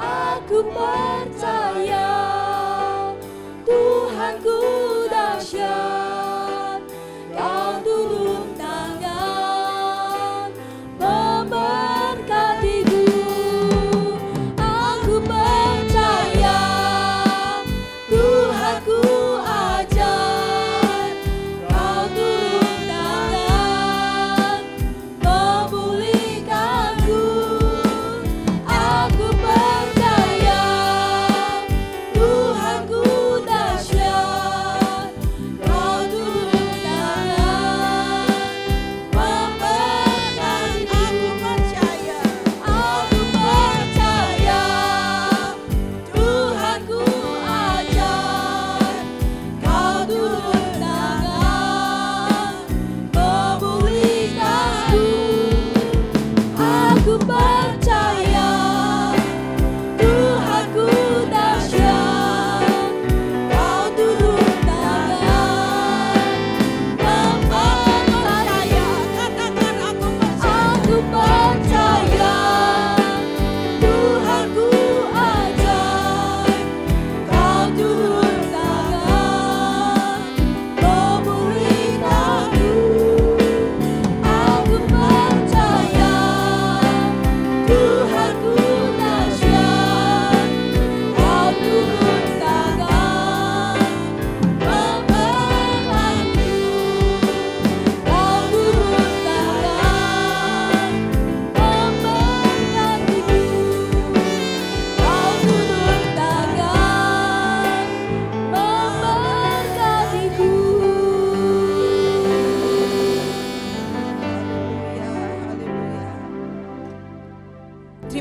Aku percaya Tuhanku dahsyat, Kau turun tangan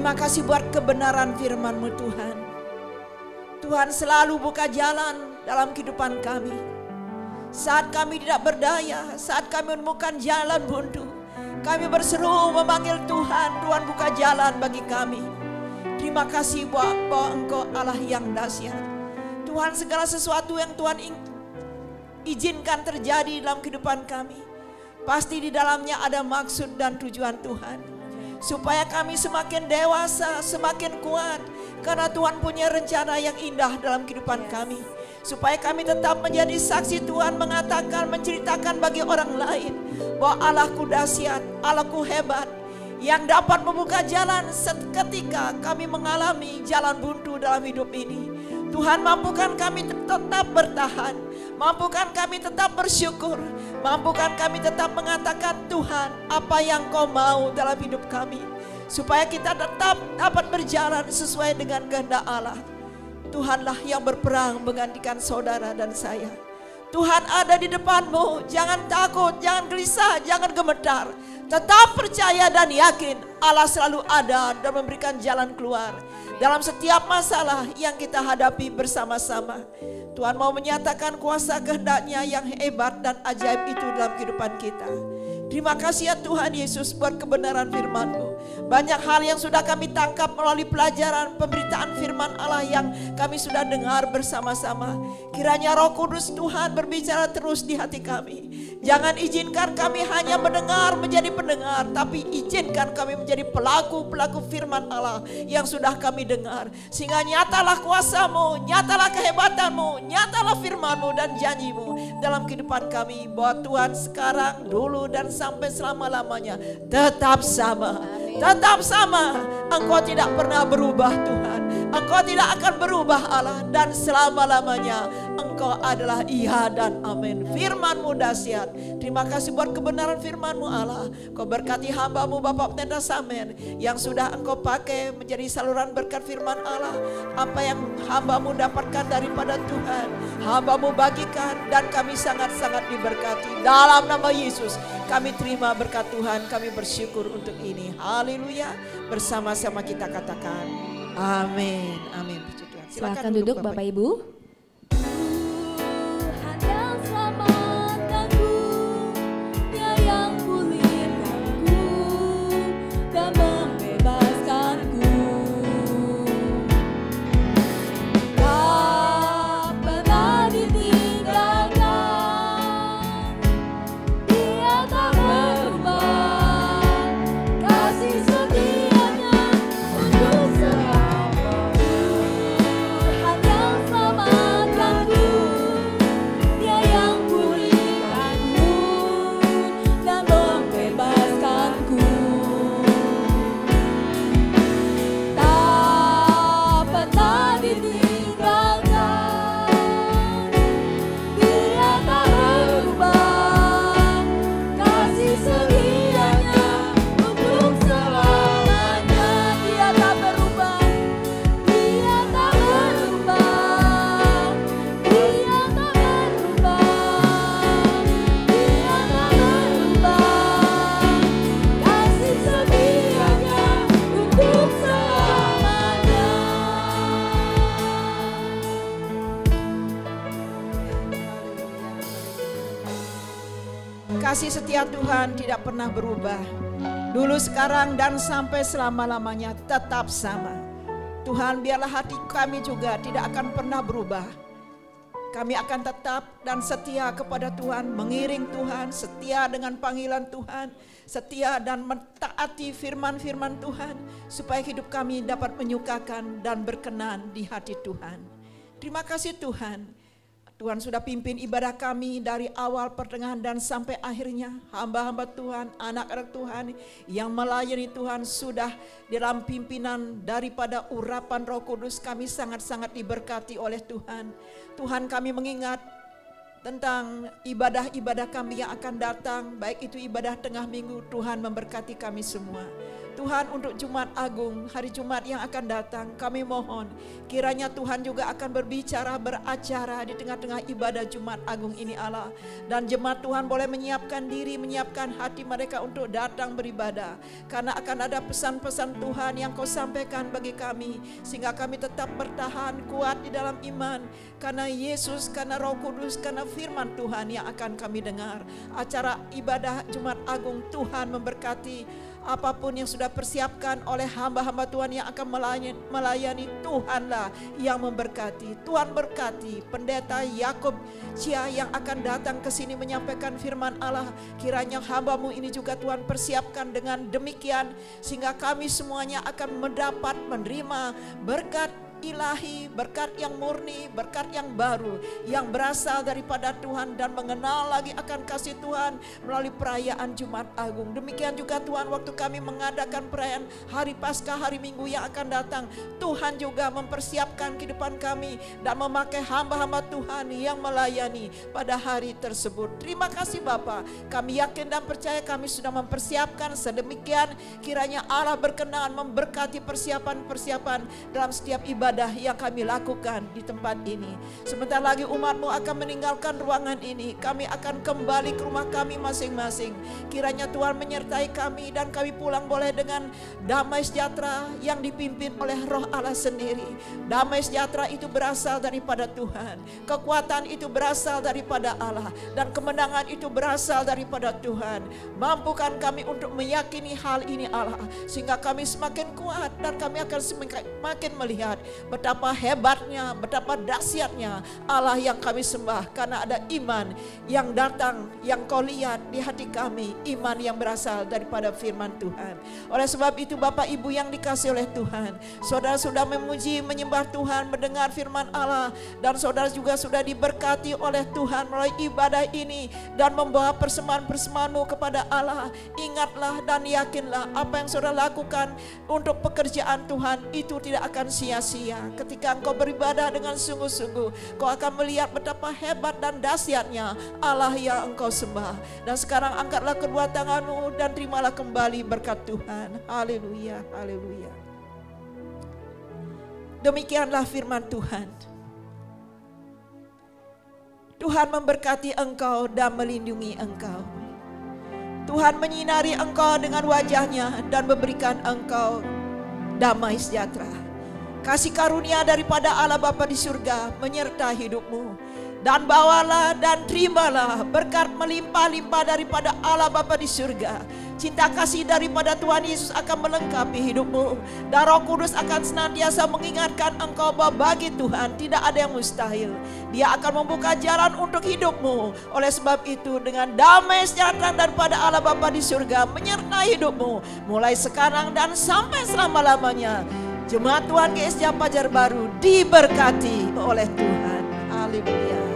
Terima kasih buat kebenaran firman-Mu Tuhan. Tuhan selalu buka jalan dalam kehidupan kami. Saat kami tidak berdaya, saat kami menemukan jalan buntu, kami berseru memanggil Tuhan, Tuhan buka jalan bagi kami. Terima kasih bahwa Engkau Allah yang dahsyat. Tuhan, segala sesuatu yang Tuhan izinkan terjadi dalam kehidupan kami, pasti di dalamnya ada maksud dan tujuan Tuhan. Supaya kami semakin dewasa, semakin kuat. Karena Tuhan punya rencana yang indah dalam kehidupan kami. Supaya kami tetap menjadi saksi Tuhan, mengatakan, menceritakan bagi orang lain bahwa Allahku dahsyat, Allahku hebat, yang dapat membuka jalan seketika kami mengalami jalan buntu dalam hidup ini. Tuhan, mampukan kami tetap bertahan, mampukan kami tetap bersyukur, mampukan kami tetap mengatakan, Tuhan, apa yang Kau mau dalam hidup kami, supaya kita tetap dapat berjalan sesuai dengan kehendak Allah. Tuhanlah yang berperang menggantikan saudara dan saya. Tuhan ada di depan-Mu, jangan takut, jangan gelisah, jangan gemetar. Tetap percaya dan yakin Allah selalu ada dan memberikan jalan keluar dalam setiap masalah yang kita hadapi bersama-sama. Tuhan mau menyatakan kuasa kehendak-Nya yang hebat dan ajaib itu dalam kehidupan kita. Terima kasih ya Tuhan Yesus buat kebenaran firman-Mu. Banyak hal yang sudah kami tangkap melalui pelajaran pemberitaan firman Allah yang kami sudah dengar bersama-sama. Kiranya Roh Kudus Tuhan berbicara terus di hati kami. Jangan izinkan kami hanya mendengar menjadi pendengar, tapi izinkan kami menjadi pelaku-pelaku firman Allah yang sudah kami dengar. Sehingga nyatalah kuasa-Mu, nyatalah kehebatan-Mu, nyatalah firman-Mu dan janji-Mu dalam kehidupan kami. Bahwa Tuhan sekarang, dulu dan sampai selama-lamanya tetap sama. Tetap sama. Engkau tidak pernah berubah Tuhan. Engkau tidak akan berubah Allah. Dan selama-lamanya Engkau adalah iya dan amin. Firman-Mu dahsyat. Terima kasih buat kebenaran firman-Mu Allah. Kau berkati hamba-Mu Bapak Pendeta Samen yang sudah Engkau pakai menjadi saluran berkat firman Allah. Apa yang hamba-Mu dapatkan daripada Tuhan, hamba-Mu bagikan, dan kami sangat-sangat diberkati. Dalam nama Yesus kami terima berkat Tuhan. Kami bersyukur untuk ini. Haleluya. Bersama-sama kita katakan amin. Amin. Silakan duduk Bapak Ibu. Tuhan yang selamatkanku, Dia yang pulihkanku dan membebaskanku. Tak pernah ditinggalkan, Dia tak berubah, kasih setianya untuk selamanya. Tuhan yang selamatkanku, Dia yang pulihkanku dan membebaskanku. Tak pernah ditinggalkan, Dia tak berubah, kasih setianya untuk selamanya. Dia tak berubah, Dia tak berubah, Dia tak berubah, Dia tak berubah, kasih setianya untuk selamanya. Kasih setia Tuhan tidak pernah berubah. Dulu, sekarang, dan sampai selama-lamanya tetap sama. Tuhan, biarlah hati kami juga tidak akan pernah berubah. Kami akan tetap dan setia kepada Tuhan, mengiring Tuhan, setia dengan panggilan Tuhan, setia dan mentaati firman-firman Tuhan, supaya hidup kami dapat menyukakan dan berkenan di hati Tuhan. Terima kasih Tuhan. Tuhan sudah pimpin ibadah kami dari awal, pertengahan, dan sampai akhirnya. Hamba-hamba Tuhan, anak-anak Tuhan yang melayani Tuhan sudah dalam pimpinan daripada urapan Roh Kudus. Kami sangat-sangat diberkati oleh Tuhan. Tuhan, kami mengingat tentang ibadah-ibadah kami yang akan datang, baik itu ibadah tengah minggu. Tuhan memberkati kami semua. Tuhan, untuk Jumat Agung, hari Jumat yang akan datang, kami mohon kiranya Tuhan juga akan berbicara, beracara di tengah-tengah ibadah Jumat Agung ini Allah. Dan jemaat Tuhan boleh menyiapkan diri, menyiapkan hati mereka untuk datang beribadah. Karena akan ada pesan-pesan Tuhan yang Kau sampaikan bagi kami, sehingga kami tetap bertahan kuat di dalam iman. Karena Yesus, karena Roh Kudus, karena firman Tuhan yang akan kami dengar. Acara ibadah Jumat Agung, Tuhan memberkati apapun yang sudah persiapkan oleh hamba-hamba Tuhan yang akan melayani, Tuhanlah yang memberkati. Tuhan berkati Pendeta Yakub Chia yang akan datang ke sini menyampaikan firman Allah. Kiranya hamba-Mu ini juga Tuhan persiapkan dengan demikian, sehingga kami semuanya akan mendapat menerima berkat ilahi, berkat yang murni, berkat yang baru, yang berasal daripada Tuhan, dan mengenal lagi akan kasih Tuhan melalui perayaan Jumat Agung. Demikian juga Tuhan, waktu kami mengadakan perayaan Hari Paskah, hari Minggu yang akan datang, Tuhan juga mempersiapkan kehidupan kami dan memakai hamba-hamba Tuhan yang melayani pada hari tersebut. Terima kasih Bapa, kami yakin dan percaya kami sudah mempersiapkan sedemikian. Kiranya Allah berkenan memberkati persiapan-persiapan dalam setiap ibadah yang kami lakukan di tempat ini. Sebentar lagi umat-Mu akan meninggalkan ruangan ini. Kami akan kembali ke rumah kami masing-masing. Kiranya Tuhan menyertai kami dan kami pulang boleh dengan damai sejahtera yang dipimpin oleh Roh Allah sendiri. Damai sejahtera itu berasal daripada Tuhan. Kekuatan itu berasal daripada Allah. Dan kemenangan itu berasal daripada Tuhan. Mampukan kami untuk meyakini hal ini Allah, sehingga kami semakin kuat dan kami akan semakin melihat betapa hebatnya, betapa dahsyatnya Allah yang kami sembah. Karena ada iman yang datang, yang Kau lihat di hati kami, iman yang berasal daripada firman Tuhan. Oleh sebab itu Bapak Ibu yang dikasihi oleh Tuhan, saudara sudah memuji, menyembah Tuhan, mendengar firman Allah, dan saudara juga sudah diberkati oleh Tuhan melalui ibadah ini dan membawa persembahan-persembahan-Mu kepada Allah. Ingatlah dan yakinlah apa yang saudara lakukan untuk pekerjaan Tuhan itu tidak akan sia-sia. Ketika engkau beribadah dengan sungguh-sungguh, kau akan melihat betapa hebat dan dahsyatnya Allah yang engkau sembah. Dan sekarang angkatlah kedua tanganmu dan terimalah kembali berkat Tuhan. Haleluya, haleluya. Demikianlah firman Tuhan. Tuhan memberkati engkau dan melindungi engkau. Tuhan menyinari engkau dengan wajah-Nya dan memberikan engkau damai sejahtera. Kasih karunia daripada Allah Bapa di surga menyertai hidupmu. Dan bawalah dan terimalah berkat melimpah-limpah daripada Allah Bapa di surga. Cinta kasih daripada Tuhan Yesus akan melengkapi hidupmu. Dan Roh Kudus akan senantiasa mengingatkan engkau bahwa bagi Tuhan tidak ada yang mustahil. Dia akan membuka jalan untuk hidupmu. Oleh sebab itu dengan damai sejahtera daripada Allah Bapa di surga menyertai hidupmu mulai sekarang dan sampai selama-lamanya. Jemaat Tuhan GSJ Fajar Baru diberkati oleh Tuhan. Haleluya.